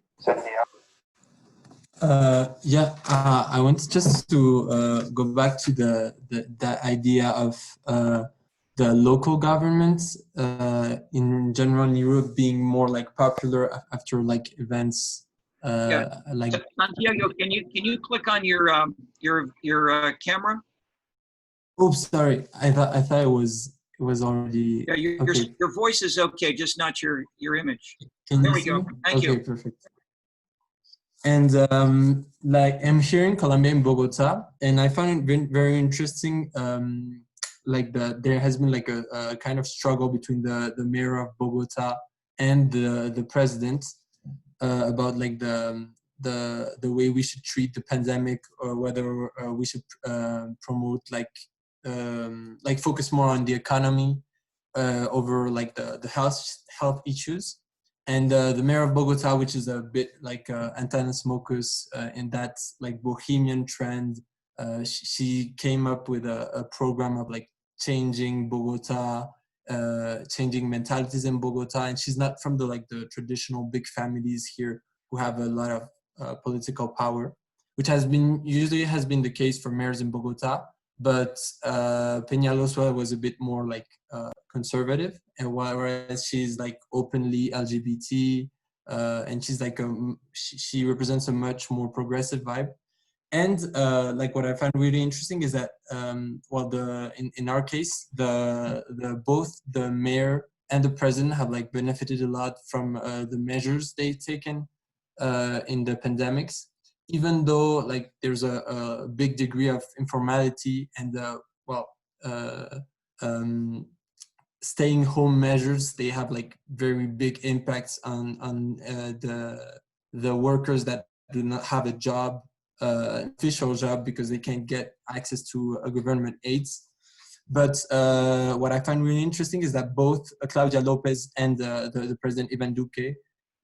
H: I wanted just to go back to the idea of the local governments in general in Europe being more like popular after like events like.
A: Santiago, can you click on your camera?
H: Oops, sorry. I thought it was already.
A: Yeah,
H: okay.
A: your voice is okay, just not your image.
H: Can
A: There
H: you
A: we
H: see
A: go.
H: me?
A: Thank you.
H: Okay, perfect. And like I'm here in Colombia, in Bogota, and I found it very interesting. Like there has been like a kind of struggle between the mayor of Bogota and the president about like the way we should treat the pandemic, or whether we should promote like focus more on the economy over like the health issues. And the mayor of Bogota, which is a bit like anti-smokers in that like Bohemian trend, she came up with a program of like changing Bogota, changing mentalities in Bogota. And she's not from the traditional big families here who have a lot of political power, which usually has been the case for mayors in Bogota. But Peñalosa was a bit more like conservative, and whereas she's like openly LGBT, and she's like she represents a much more progressive vibe. And like what I find really interesting is that in our case both the mayor and the president have like benefited a lot from the measures they've taken in the pandemics, even though like there's a big degree of informality and staying home measures. They have like very big impacts on the workers that do not have a job, official job, because they can't get access to government aids. But what I find really interesting is that both Claudia Lopez and the president Ivan Duque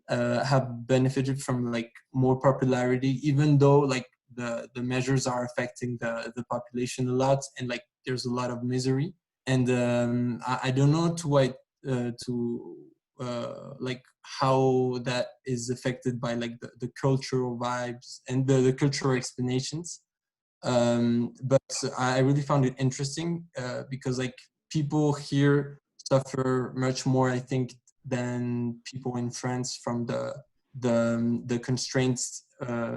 H: have benefited from like more popularity, even though like the measures are affecting the population a lot, and like there's a lot of misery. And I don't know like how that is affected by like the cultural vibes and the cultural explanations. But I really found it interesting because like people here suffer much more, I think, than people in France from the constraints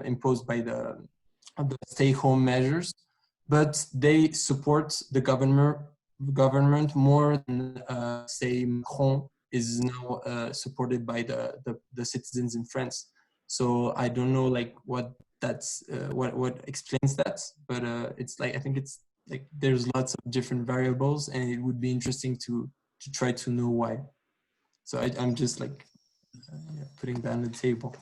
H: imposed by the stay-home measures. But they support the government more than say Macron is now supported by the citizens in France. So I don't know like what explains that, but it's like I think it's like there's lots of different variables, and it would be interesting to try to know why. So I'm just like putting that on the table.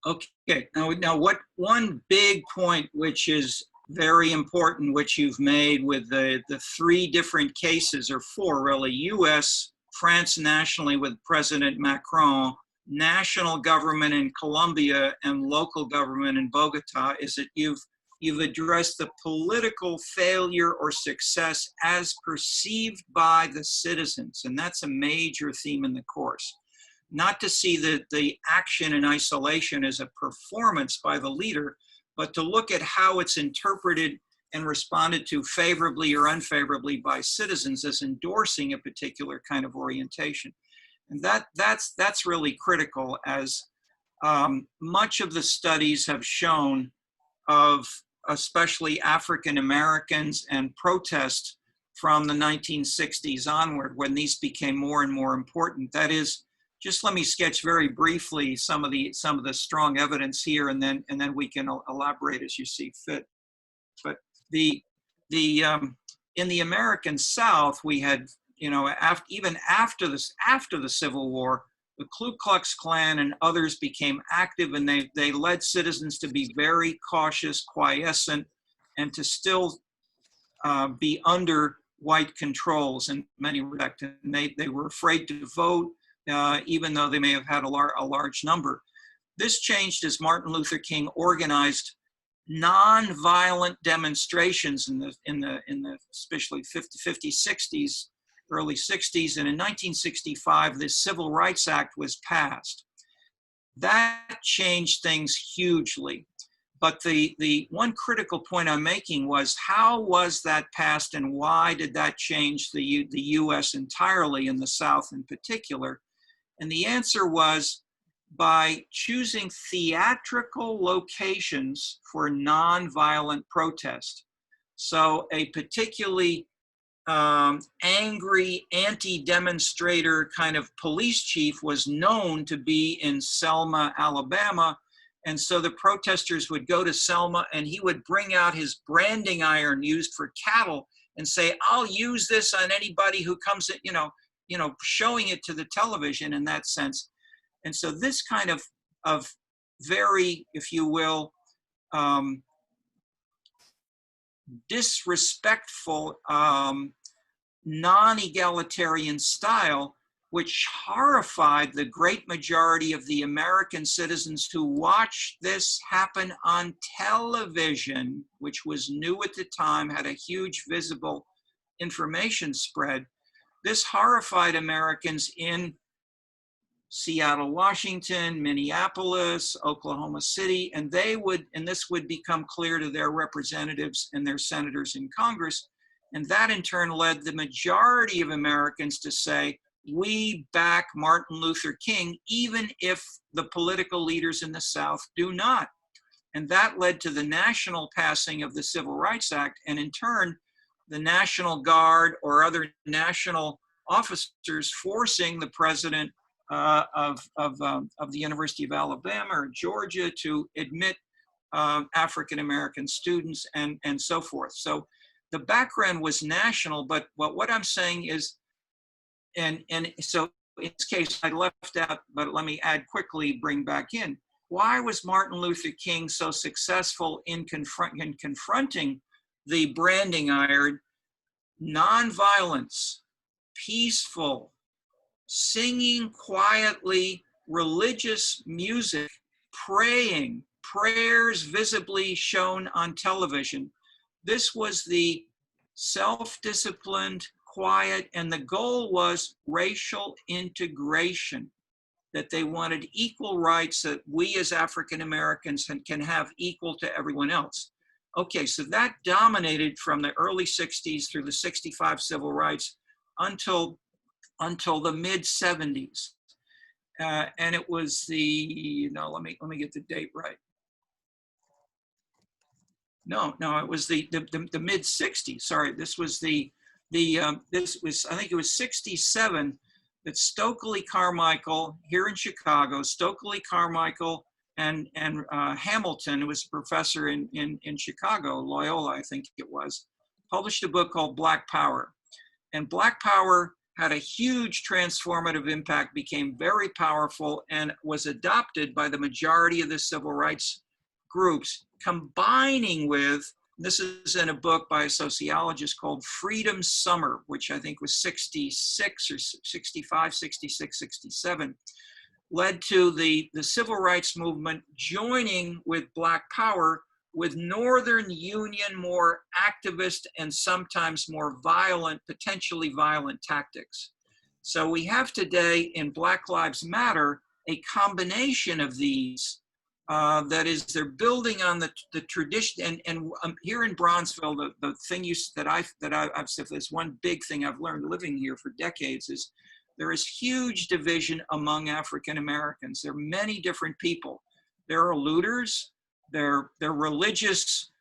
A: Okay. Now, what one big point which is very important, which you've made with the three different cases, or four really: U.S., France nationally with President Macron, national government in Colombia, and local government in Bogota, is that you've addressed the political failure or success as perceived by the citizens, and that's a major theme in the course. Not to see the action in isolation as a performance by the leader, but to look at how it's interpreted and responded to favorably or unfavorably by citizens as endorsing a particular kind of orientation. And that's really critical, as much of the studies have shown of especially African Americans and protests from the 1960s onward, when these became more and more important. That is, just let me sketch very briefly some of the strong evidence here, and then we can elaborate as you see fit. But in the American South, we had, even after the Civil War, the Ku Klux Klan and others became active, and they led citizens to be very cautious, quiescent, and to still be under white controls in many respects. And they were afraid to vote, even though they may have had a large number. This changed as Martin Luther King organized nonviolent demonstrations in the especially 50s, 60s, early 60s, and in 1965, the Civil Rights Act was passed. That changed things hugely. But the one critical point I'm making was, how was that passed and why did that change the US entirely, and the South in particular? And the answer was by choosing theatrical locations for nonviolent protest. So a particularly angry anti-demonstrator kind of police chief was known to be in Selma, Alabama. And so the protesters would go to Selma and he would bring out his branding iron used for cattle and say, I'll use this on anybody who comes in, showing it to the television in that sense. And so this kind of very, if you will, disrespectful, non-egalitarian style, which horrified the great majority of the American citizens who watched this happen on television, which was new at the time, had a huge visible information spread. This horrified Americans in Seattle, Washington, Minneapolis, Oklahoma City, and this would become clear to their representatives and their senators in Congress. And that in turn led the majority of Americans to say, we back Martin Luther King, even if the political leaders in the South do not. And that led to the national passing of the Civil Rights Act, and in turn, the National Guard or other national officers forcing the president of the University of Alabama or Georgia to admit African-American students and so forth. So the background was national, but what I'm saying is, and so in this case I left out, but let me add quickly, bring back in. Why was Martin Luther King so successful in confronting the branding iron? Nonviolence, peaceful, singing quietly, religious music, praying, prayers visibly shown on television. This was the self-disciplined, quiet, and the goal was racial integration, that they wanted equal rights, that we as African Americans can have equal to everyone else. Okay, so that dominated from the early 60s through the 65 civil rights until the mid 70s. And it was let me get the date right. No, it was the mid 60s. Sorry, this was I think it was 67 that Stokely Carmichael here in Chicago, Stokely Carmichael and Hamilton, who was a professor in Chicago, Loyola, I think it was, published a book called Black Power. And Black Power had a huge transformative impact, became very powerful, and was adopted by the majority of the civil rights groups, combining with, this is in a book by a sociologist called Freedom Summer, which I think was 66 or 65, 66, 67, led to the civil rights movement joining with Black Power, with Northern Union more activist and sometimes more violent, potentially violent tactics. So we have today in Black Lives Matter a combination of these. That is, they're building on the tradition, and here in Bronzeville, the thing I've said, this one big thing I've learned living here for decades is there is huge division among African Americans. There are many different people. There are looters, they're religious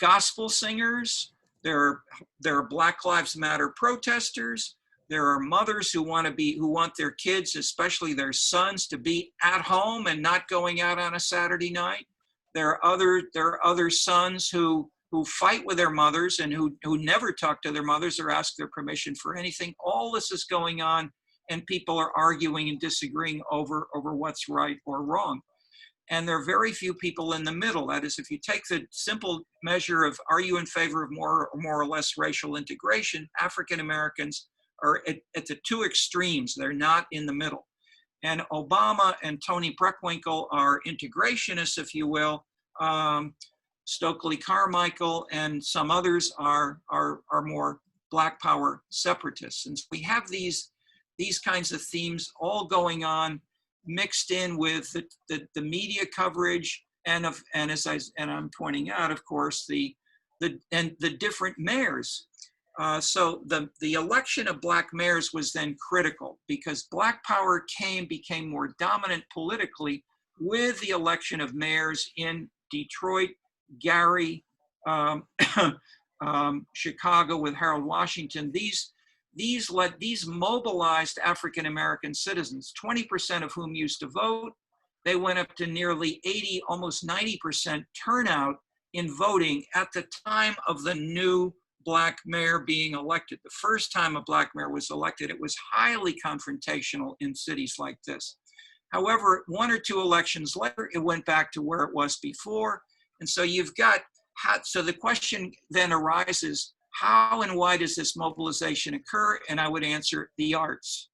A: gospel singers, there are Black Lives Matter protesters. There are mothers who want their kids, especially their sons, to be at home and not going out on a Saturday night. There are other sons who fight with their mothers and who never talk to their mothers or ask their permission for anything. All this is going on, and people are arguing and disagreeing over what's right or wrong. And there are very few people in the middle. That is, if you take the simple measure of, are you in favor of more or less racial integration, African Americans are at the two extremes. They're not in the middle. And Obama and Tony Preckwinkle are integrationists, if you will. Stokely Carmichael and some others are more Black Power separatists. And so we have these kinds of themes all going on mixed in with the media coverage and I'm pointing out, of course, the different mayors. So the election of black mayors was then critical because black power became more dominant politically with the election of mayors in Detroit, Gary, Chicago with Harold Washington. These mobilized African American citizens, 20% of whom used to vote. They went up to nearly 80, almost 90% turnout in voting at the time of the new black mayor being elected. The first time a black mayor was elected, it was highly confrontational in cities like this. However, 1 or 2 elections later, it went back to where it was before. And so so the question then arises, how and why does this mobilization occur? And I would answer the arts.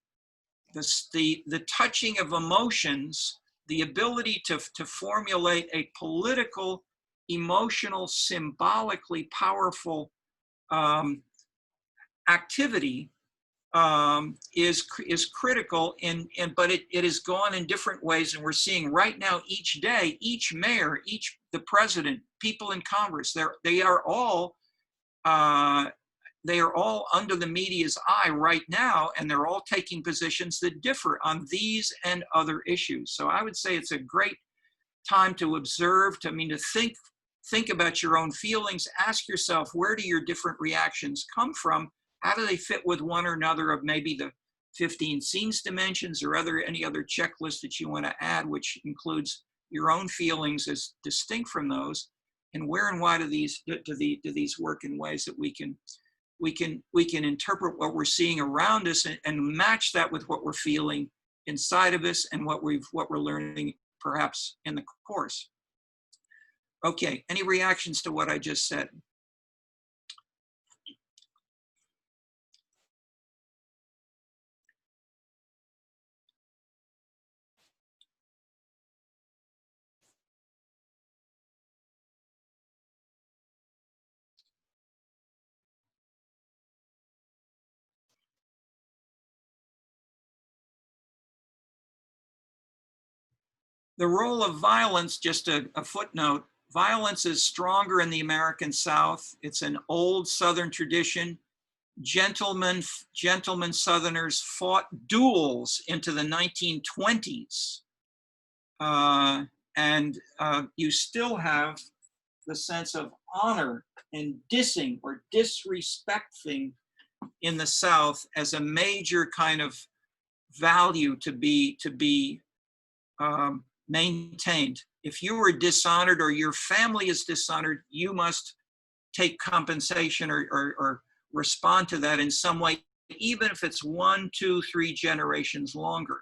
A: The touching of emotions, the ability to formulate a political, emotional, symbolically powerful activity is critical, but it has gone in different ways, and we're seeing right now each day, each mayor, the president, people in Congress, they are all under the media's eye right now, and they're all taking positions that differ on these and other issues. So I would say it's a great time to observe, to think about your own feelings, ask yourself, where do your different reactions come from? How do they fit with one or another of maybe the 15 scenes dimensions or any other checklist that you want to add, which includes your own feelings as distinct from those, and where and why do these work in ways that we can interpret what we're seeing around us and match that with what we're feeling inside of us and what we're learning perhaps in the course. Okay, any reactions to what I just said? The role of violence, just a footnote, violence is stronger in the American South. It's an old Southern tradition. Gentlemen Southerners fought duels into the 1920s. You still have the sense of honor and dissing or disrespecting in the South as a major kind of value to be maintained. If you were dishonored or your family is dishonored, you must take compensation or respond to that in some way, even if it's 1, 2, 3 generations longer.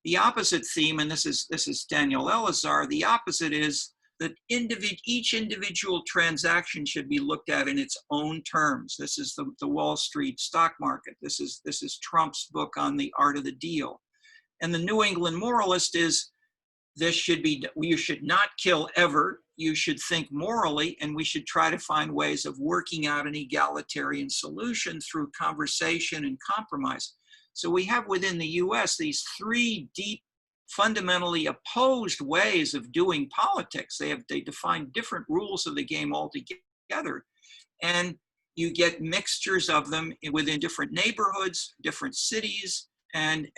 A: The opposite theme, and this is Daniel Elazar, the opposite is that each individual transaction should be looked at in its own terms. This is the Wall Street stock market. This is Trump's book on the art of the deal. And the New England moralist is, you should not kill ever. You should think morally, and we should try to find ways of working out an egalitarian solution through conversation and compromise. So we have within the US these 3 deep, fundamentally opposed ways of doing politics. They define different rules of the game altogether. And you get mixtures of them within different neighborhoods, different cities, and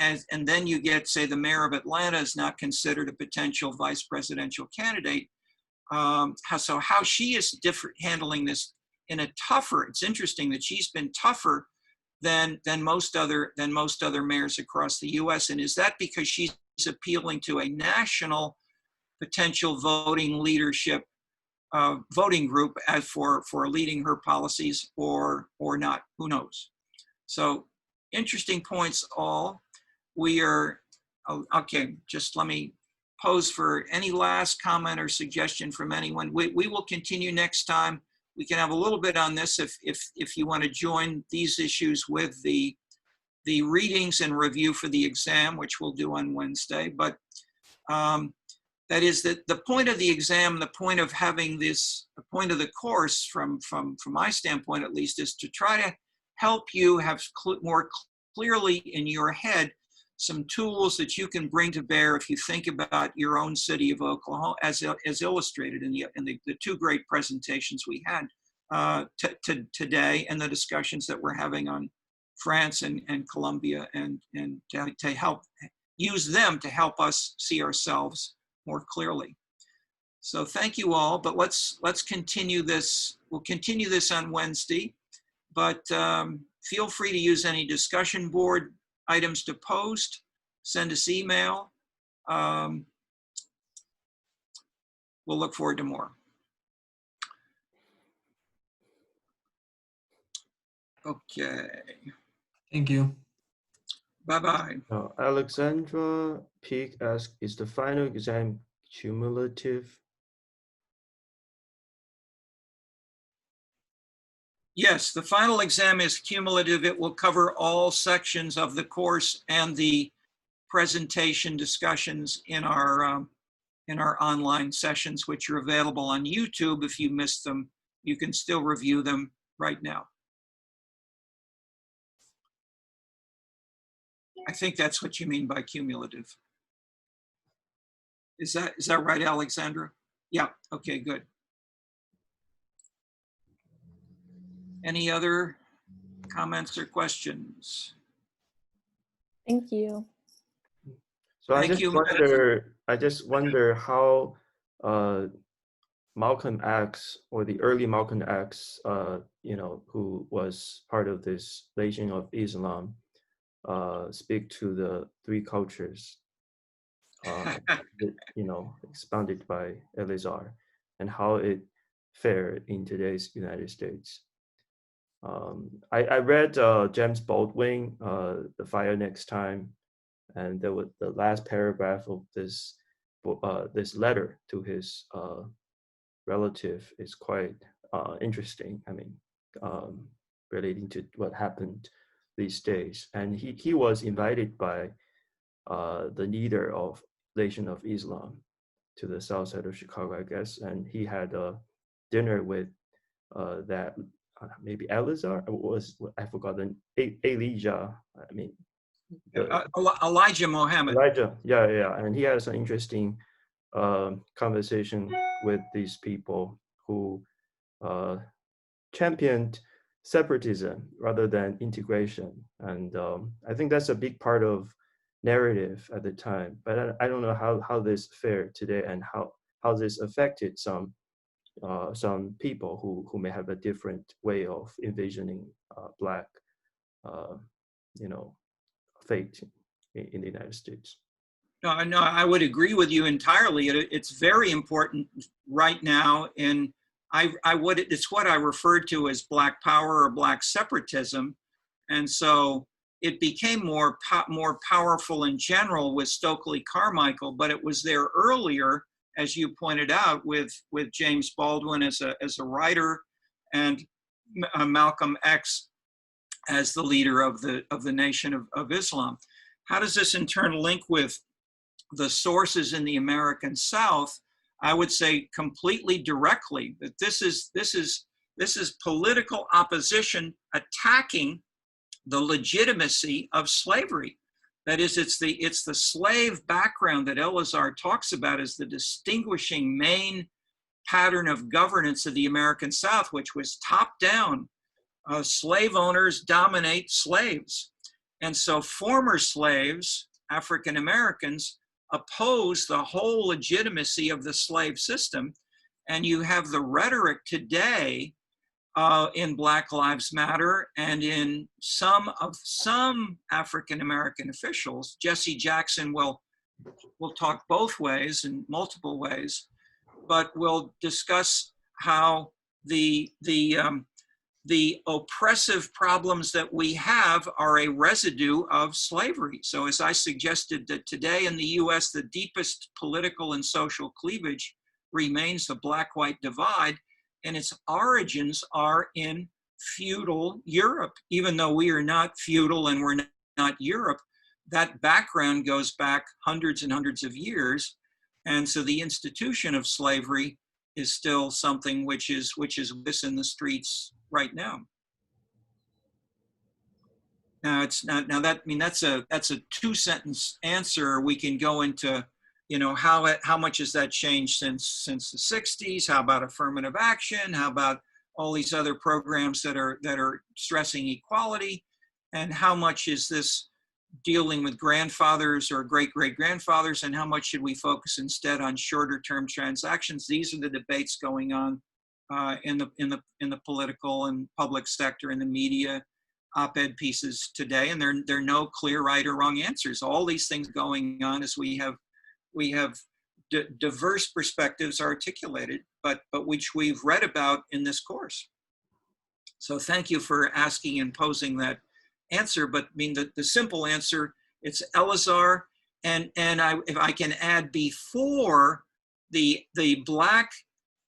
A: then you get, say, the mayor of Atlanta is not considered a potential vice presidential candidate. So how she is handling this in a tougher, it's interesting that she's been tougher than most other mayors across the US. And is that because she's appealing to a national potential voting leadership, voting group as for leading her policies or not? Who knows? So interesting points all. We are, okay, just let me pose for any last comment or suggestion from anyone. We will continue next time. We can have a little bit on this if you want to join these issues with the readings and review for the exam, which we'll do on Wednesday. But that is that the point of the exam, the point of having this, the point of the course from my standpoint at least, is to try to help you have more clearly in your head some tools that you can bring to bear if you think about your own city of Oklahoma, as illustrated in the two great presentations we had today, and the discussions that we're having on France and Colombia, and to help use them to help us see ourselves more clearly. So thank you all, but let's continue this. We'll continue this on Wednesday, but feel free to use any discussion board items to post, send us email. We'll look forward to more. Okay.
H: Thank you.
A: Bye-bye.
G: Alexandra Peak asks, is the final exam cumulative?
A: Yes, the final exam is cumulative. It will cover all sections of the course and the presentation discussions in our online sessions, which are available on YouTube. If you missed them, you can still review them right now. I think that's what you mean by cumulative. Is that right, Alexandra? Yeah, okay, good. Any other comments or questions?
B: Thank you.
G: So
A: Thank you.
G: I just wonder how Malcolm X, or the early Malcolm X, who was part of this Nation of Islam, speak to the three cultures, expounded by Elazar, and how it fared in today's United States. I read James Baldwin, The Fire Next Time, and there was the last paragraph of this letter to his relative is quite interesting. I mean, relating to what happened these days. And he was invited by the leader of Nation of Islam to the south side of Chicago, I guess, and he had a dinner with that. Maybe Elazar, I forgot the Elijah. I mean,
A: Elijah Muhammad.
G: Elijah, yeah, and he has an interesting conversation with these people who championed separatism rather than integration, and I think that's a big part of narrative at the time. But I don't know how this fared today, and how this affected some people who may have a different way of envisioning Black, fate in the United States.
A: No, I would agree with you entirely. It's very important right now, and it's what I referred to as Black power or Black separatism, and so it became more powerful in general with Stokely Carmichael, but it was there earlier, as you pointed out, with James Baldwin as a writer, and Malcolm X as the leader of the Nation of Islam. How does this in turn link with the sources in the American South? I would say completely directly that this is political opposition attacking the legitimacy of slavery. That is, it's the slave background that Elazar talks about as the distinguishing main pattern of governance of the American South, which was top down. Slave owners dominate slaves. And so former slaves, African Americans, oppose the whole legitimacy of the slave system. And you have the rhetoric today in Black Lives Matter and in some African American officials. Jesse Jackson will talk both ways, in multiple ways, but we'll discuss how the oppressive problems that we have are a residue of slavery. So as I suggested, that today in the US, the deepest political and social cleavage remains the Black-white divide, and its origins are in feudal Europe. Even though we are not feudal and we're not Europe, that background goes back hundreds and hundreds of years. And so the institution of slavery is still something which is in the streets right now. Now it's not, now that, I mean, that's a 2-sentence answer. We can go into, how much has that changed since the 60s? How about affirmative action? How about all these other programs that are stressing equality? And how much is this dealing with grandfathers or great-great-grandfathers, and how much should we focus instead on shorter-term transactions? These are the debates going on in the political and public sector, in the media, op-ed pieces today, and there are no clear right or wrong answers. All these things going on as we have diverse perspectives articulated, but which we've read about in this course. So thank you for asking and posing that answer. But I mean, the simple answer, it's Elazar, and if I can add, before the Black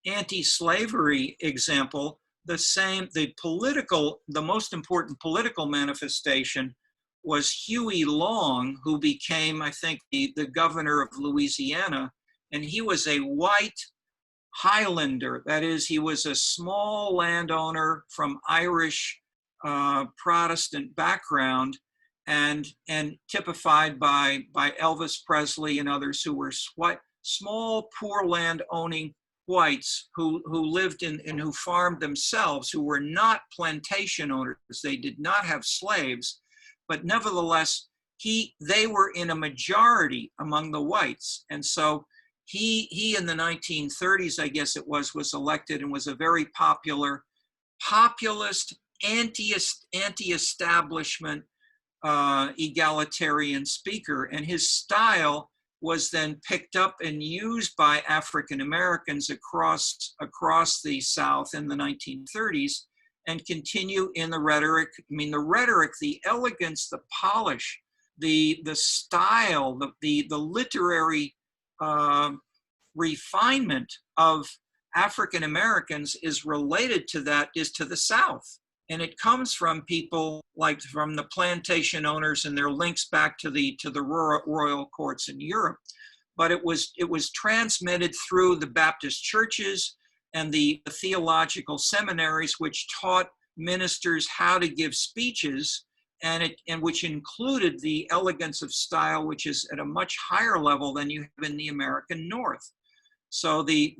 A: anti-slavery example, the most important political manifestation was Huey Long, who became, I think, the governor of Louisiana, and he was a white Highlander. That is, he was a small landowner from Irish Protestant background, and typified by Elvis Presley and others who were small, poor land owning whites who lived and who farmed themselves, who were not plantation owners. They did not have slaves, but nevertheless, they were in a majority among the whites. And so he in the 1930s, I guess it was elected and was a very popular, populist, anti-establishment, egalitarian speaker. And his style was then picked up and used by African Americans across the South in the 1930s, and continue in the rhetoric. I mean, the rhetoric, the elegance, the polish, the style, the literary refinement of African Americans is related to that, is to the South. And it comes from people like from the plantation owners and their links back to the royal courts in Europe. But it was transmitted through the Baptist churches and the theological seminaries, which taught ministers how to give speeches, and which included the elegance of style, which is at a much higher level than you have in the American North. So the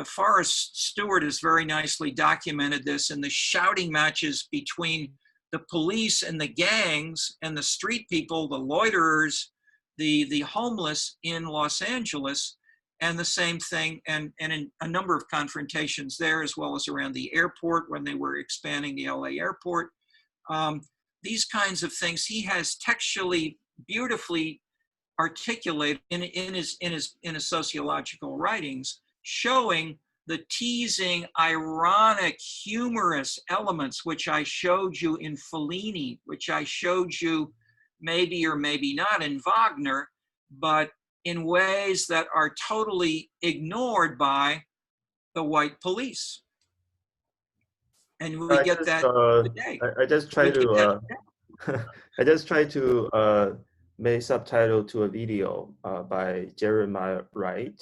A: Forrest Stewart has very nicely documented this, in the shouting matches between the police and the gangs and the street people, the loiterers, the homeless in Los Angeles, and the same thing, and in a number of confrontations there, as well as around the airport when they were expanding the LA airport. These kinds of things he has textually beautifully articulated in his sociological writings, showing the teasing, ironic, humorous elements, which I showed you in Fellini, which I showed you maybe or maybe not in Wagner, but in ways that are totally ignored by the white police. And we get that today.
G: I just try to I just try to make subtitle to a video by Jeremiah Wright.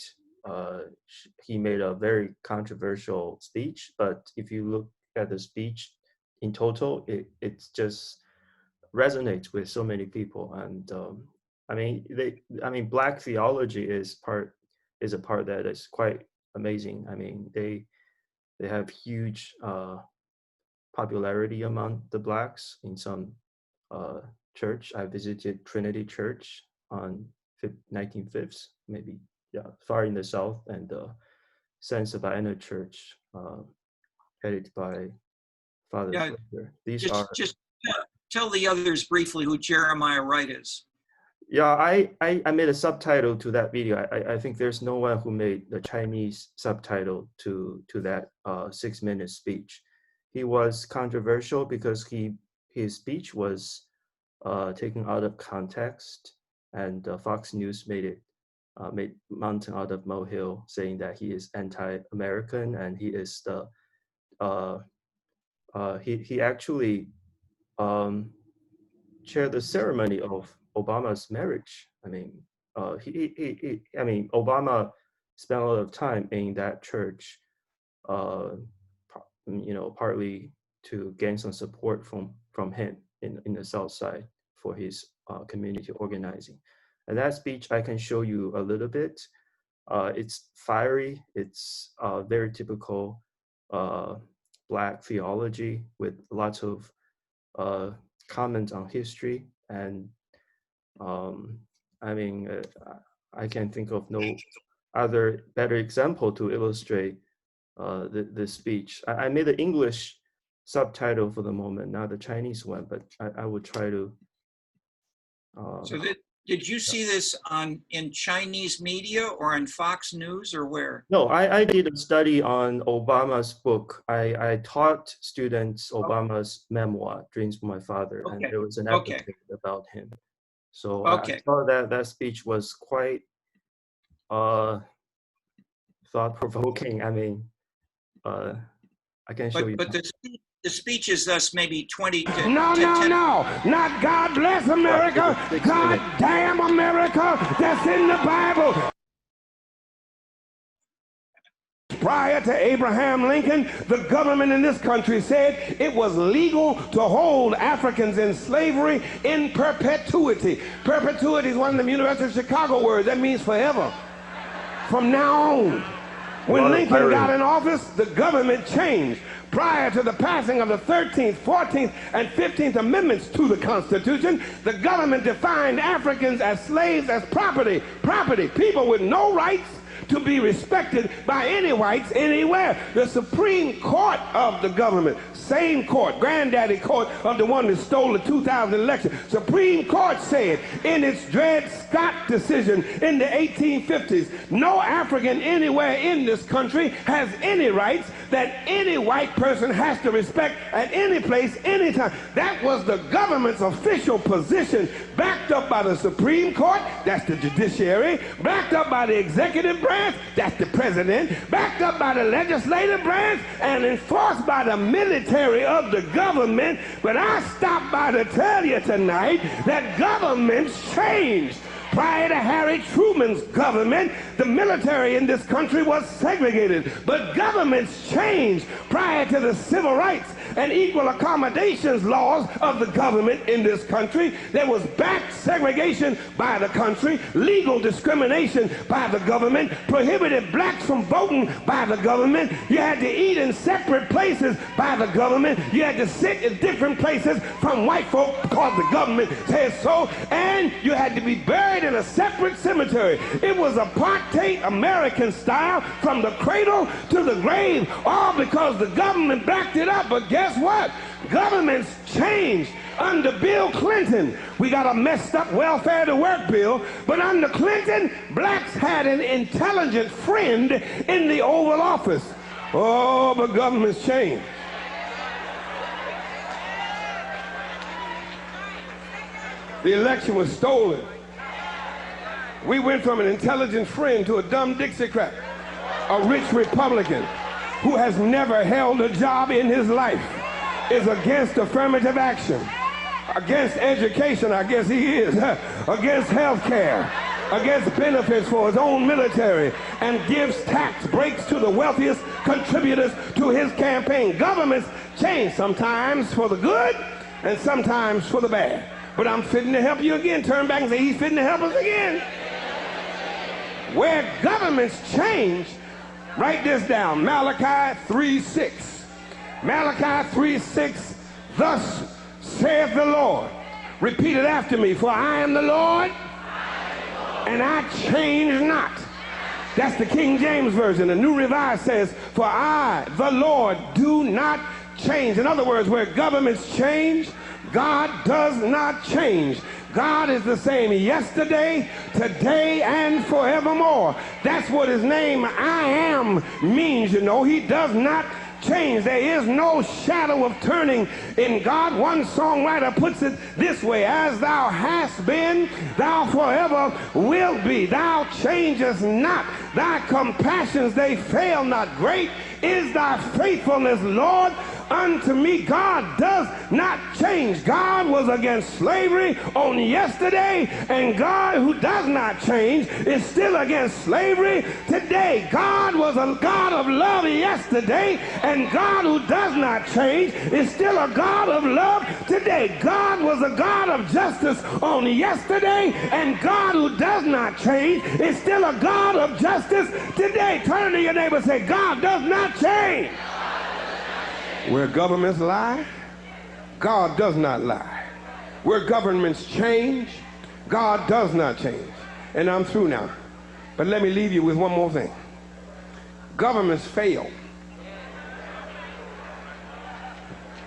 G: He made a very controversial speech, but if you look at the speech in total, it just resonates with so many people. And I mean, Black theology is a part that is quite amazing. I mean, they have huge popularity among the Blacks in some church. I visited Trinity Church on 1905th, maybe, yeah, far in the south, and San Sabina Church, headed by Father Slater. These
A: just tell the others briefly who Jeremiah Wright is.
G: Yeah, I made a subtitle to that video. I think there's no one who made the Chinese subtitle to that 6-minute speech. He was controversial because his speech was taken out of context, and Fox News made mountain out of molehill, saying that he is anti-American, and he is he actually chaired the ceremony of Obama's marriage. I mean, Obama spent a lot of time in that church, partly to gain some support from him. in the South Side for his community organizing. And that speech, I can show you a little bit. It's fiery, it's very typical Black theology with lots of comments on history. And I mean, I can think of no other better example to illustrate the speech. I made the English subtitle for the moment, not the Chinese one, but I would try to.
A: So did you see this in Chinese media or on Fox News or where?
G: No, I did a study on Obama's book. I taught students Obama's memoir, Dreams from My Father, and there was an episode about him. So I thought that speech was quite thought-provoking. I mean, I can show you.
A: But the speech is thus maybe 20 to
I: No, not God bless America, God damn America, that's in the Bible. Prior to Abraham Lincoln, the government in this country said it was legal to hold Africans in slavery in perpetuity. Perpetuity is one of the University of Chicago words. That means forever. From now on. When Lincoln got in office, the government changed. Prior to the passing of the 13th, 14th, and 15th Amendments to the Constitution, the government defined Africans as slaves, as property, people with no rights to be respected by any whites anywhere. The Supreme Court of the government, same court, granddaddy court of the one that stole the 2000 election, Supreme Court said in its Dred Scott decision in the 1850s, no African anywhere in this country has any rights that any white person has to respect at any place, anytime. That was the government's official position, backed up by the Supreme Court, that's the judiciary, backed up by the executive branch, that's the president, backed up by the legislative branch, and enforced by the military of the government. But I stopped by to tell you tonight that governments changed. Prior to Harry Truman's government, the military in this country was segregated. But governments changed prior to the civil rights and equal accommodations laws of the government in this country. There was back segregation by the country, legal discrimination by the government, prohibited blacks from voting by the government. You had to eat in separate places by the government. You had to sit in different places from white folk because the government said so. And you had to be buried in a separate cemetery. It was apartheid American style from the cradle to the grave, all because the government backed it up. But guess what? Governments changed. Under Bill Clinton, we got a messed up welfare to work bill, but under Clinton, blacks had an intelligent friend in the Oval Office. Oh, but governments changed. The election was stolen. We went from an intelligent friend to a dumb Dixiecrat, a rich Republican who has never held a job in his life, is against affirmative action, against education, I guess he is, against health care, against benefits for his own military, and gives tax breaks to the wealthiest contributors to his campaign. Governments change, sometimes for the good and sometimes for the bad. But I'm fitting to help you again. Turn back and say, he's fitting to help us again. Where governments change, write this down, Malachi 3:6. Malachi 3:6, thus saith the Lord. Repeat it after me. For I am the Lord, and I change not. That's the King James Version. The New Revised says, for I, the Lord, do not change. In other words, where governments change, God does not change. God is the same yesterday, today, and forevermore. That's what his name, I am, means, you know. He does not change. There is no shadow of turning in God. One songwriter puts it this way, as thou hast been, thou forever wilt be. Thou changest not. Thy compassions, they fail not. Great is thy faithfulness, Lord, unto me. God does not change. God was against slavery on yesterday, and God, who does not change, is still against slavery today. God was a God of love yesterday, and God, who does not change, is still a God of love today. God was a God of justice on yesterday, and God, who does not change, is still a God of justice today. Turn to your neighbor and say, God does not change. Where governments lie, God does not lie. Where governments change, God does not change. And I'm through now. But let me leave you with one more thing. Governments fail.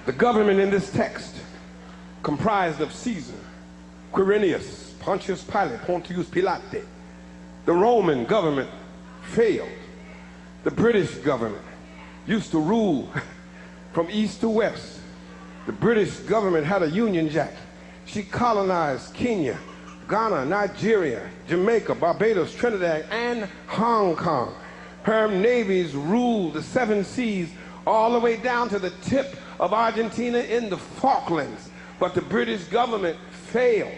I: The government in this text, comprised of Caesar, Quirinius, Pontius Pilate, Pontius Pilate. The Roman government failed. The British government used to rule from east to west. The British government had a Union Jack. She colonized Kenya, Ghana, Nigeria, Jamaica, Barbados, Trinidad, and Hong Kong. Her navies ruled the 7 seas all the way down to the tip of Argentina in the Falklands. But the British government failed.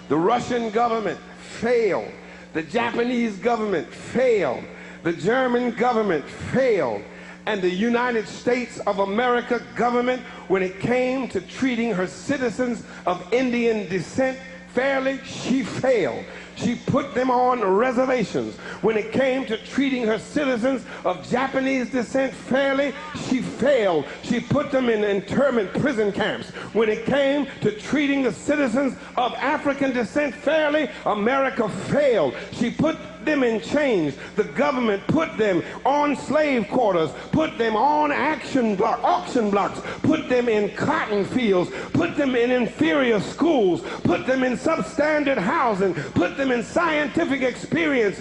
I: The Russian government failed. The Japanese government failed. The German government failed. And the United States of America government, when it came to treating her citizens of Indian descent fairly, she failed. She put them on reservations. When it came to treating her citizens of Japanese descent fairly, she failed. She put them in internment prison camps. When it came to treating the citizens of African descent fairly, America failed. She put them in chains. The government put them on slave quarters, put them on auction blocks, put them in cotton fields, put them in inferior schools, put them in substandard housing, put them in scientific experiments,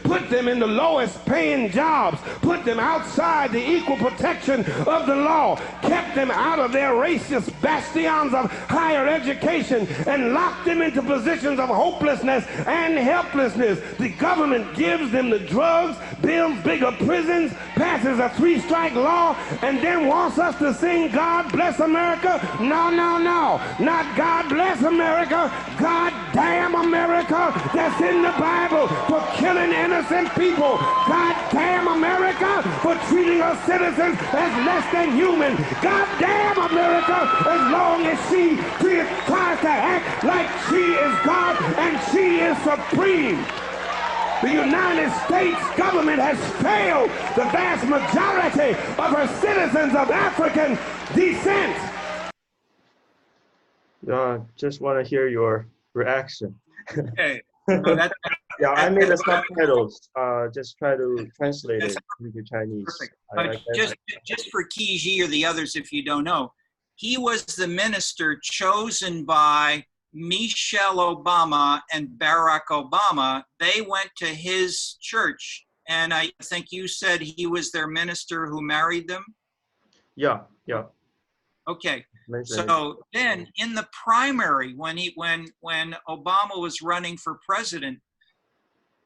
I: put them in the lowest paying jobs, put them outside the equal protection of the law, kept them out of their racist bastions of higher education, and locked them into positions of hopelessness and helplessness. The government gives them the drugs, builds bigger prisons, passes a 3-strike law, and then wants us to sing God Bless America. No, no, no. Not God Bless America. God damn America, that's in the Bible, for killing innocent people. God damn America for treating her citizens as less than human. God damn America as long as she tries to act like she is God and she is supreme. The United States government has failed the vast majority of her citizens of African descent.
G: Yeah, just want to hear your reaction.
A: Okay. No,
G: Yeah, I made the subtitles. Just try to translate it into Chinese.
A: Perfect. But just for Kiji or the others, if you don't know, he was the minister chosen by Michelle Obama and Barack Obama. They went to his church, and I think you said he was their minister who married them?
G: Yeah, yeah.
A: Okay. So then in the primary, when Obama was running for president,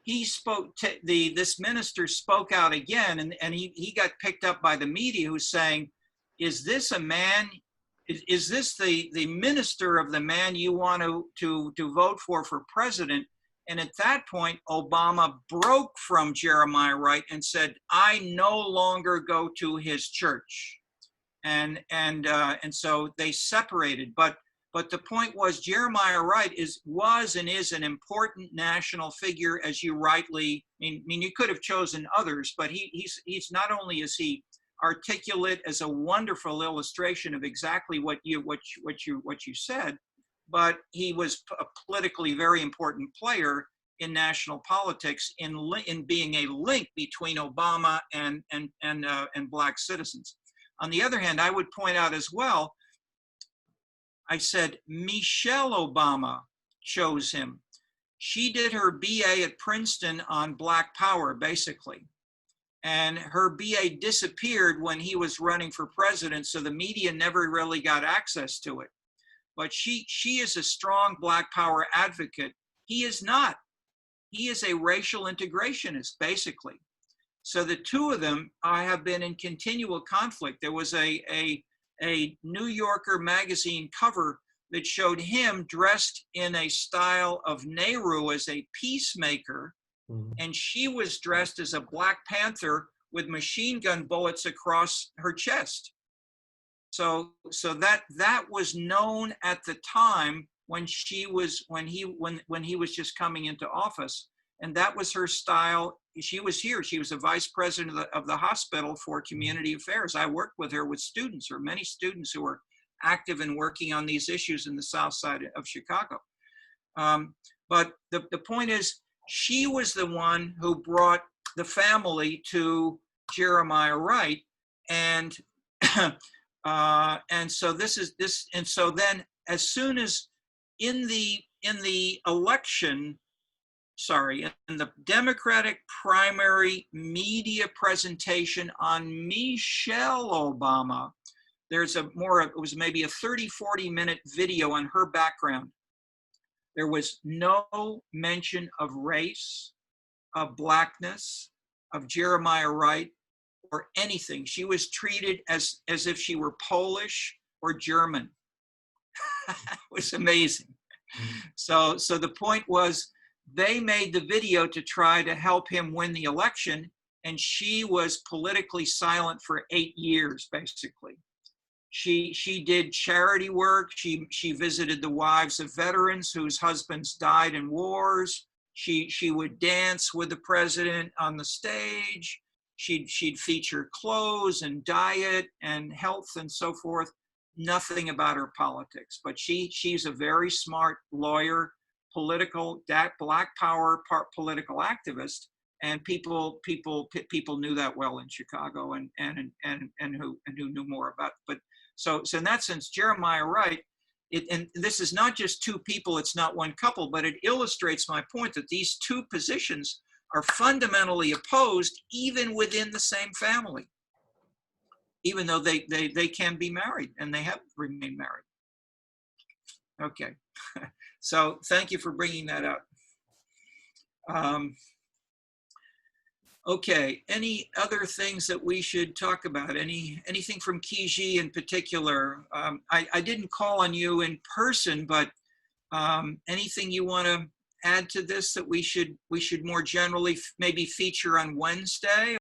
A: he spoke to this minister spoke out again, and he got picked up by the media who's saying, is this a man, is this the minister of the man you want to vote for president? And at that point, Obama broke from Jeremiah Wright and said, I no longer go to his church. And so they separated. But the point was, Jeremiah Wright was and is an important national figure, as you rightly. I mean, you could have chosen others, but he's not only is he articulate as a wonderful illustration of exactly what you said, but he was a politically very important player in national politics in being a link between Obama and Black citizens. On the other hand, I would point out as well, I said Michelle Obama chose him. She did her BA at Princeton on Black Power, basically. And her BA disappeared when he was running for president, so the media never really got access to it. But she is a strong Black Power advocate. He is not. He is a racial integrationist, basically. So the two of them have been in continual conflict. There was a New Yorker magazine cover that showed him dressed in a style of Nehru as a peacemaker, and she was dressed as a Black Panther with machine gun bullets across her chest. So that was known at the time when he was just coming into office, and that was her style. She was here. She was a vice president of the hospital for community affairs. I worked with her with students, or many students who were active in working on these issues in the South Side of Chicago. But the point is, she was the one who brought the family to Jeremiah Wright, and so and so then as soon as in the election, in the Democratic primary media presentation on Michelle Obama, it was maybe a 30-40 minute video on her background. There was no mention of race, of Blackness, of Jeremiah Wright, or anything. She was treated as if she were Polish or German. It was amazing. So the point was, they made the video to try to help him win the election, and she was politically silent for 8 years, basically. She did charity work. She visited the wives of veterans whose husbands died in wars. She would dance with the president on the stage. She'd feature clothes and diet and health and so forth. Nothing about her politics, but she's a very smart lawyer, Black power political activist, and people knew that well in Chicago, and who knew more about it. But so in that sense, Jeremiah Wright, and this is not just two people, it's not one couple, but it illustrates my point that these two positions are fundamentally opposed even within the same family, even though they can be married, and they have remained married. Okay, so thank you for bringing that up. Okay, any other things that we should talk about? Anything from Kiji in particular? I didn't call on you in person, but anything you want to add to this that we should more generally maybe feature on Wednesday?